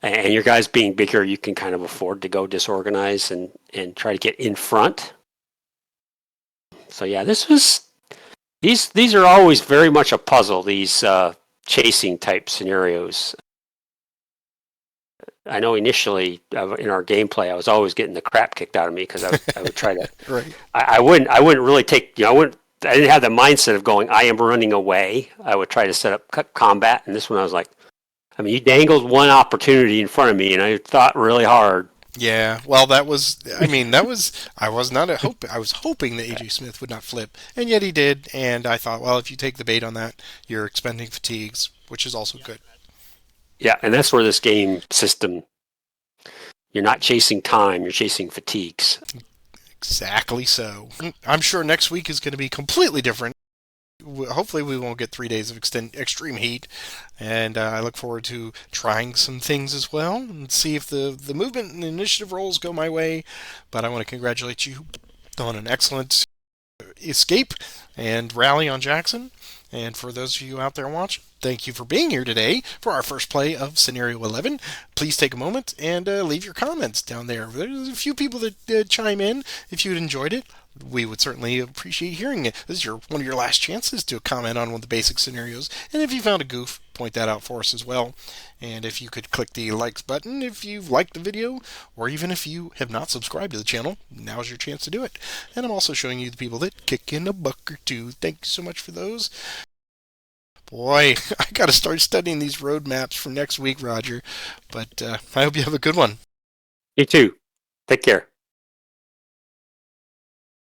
and your guys being bigger, you can kind of afford to go disorganize and try to get in front. So yeah, these are always very much a puzzle. These chasing type scenarios. I know initially in our gameplay, I was always getting the crap kicked out of me because I would try to. Right. I wouldn't really take. I didn't have the mindset of going, I am running away. I would try to set up combat, and this one I was like, I mean, you dangled one opportunity in front of me, and I thought really hard. Yeah, well, I was hoping that A.J. Smith would not flip, and yet he did, and I thought, well, if you take the bait on that, you're expending fatigues, which is also good. Yeah, and that's where this game system, you're not chasing time, you're chasing fatigues. Exactly so. I'm sure next week is going to be completely different. Hopefully we won't get 3 days of extreme heat, and I look forward to trying some things as well and see if the movement and initiative rolls go my way. But I want to congratulate you on an excellent escape and rally on Jackson. And for those of you out there watching, thank you for being here today for our first play of Scenario 11. Please take a moment and leave your comments down there. There's a few people that chime in if you'd enjoyed it. We would certainly appreciate hearing it. This is one of your last chances to comment on one of the basic scenarios. And if you found a goof, point that out for us as well. And if you could click the likes button if you've liked the video, or even if you have not subscribed to the channel, now's your chance to do it. And I'm also showing you the people that kick in a buck or two. Thank you so much for those. Boy, I got to start studying these road maps for next week, Roger. But I hope you have a good one. You too. Take care.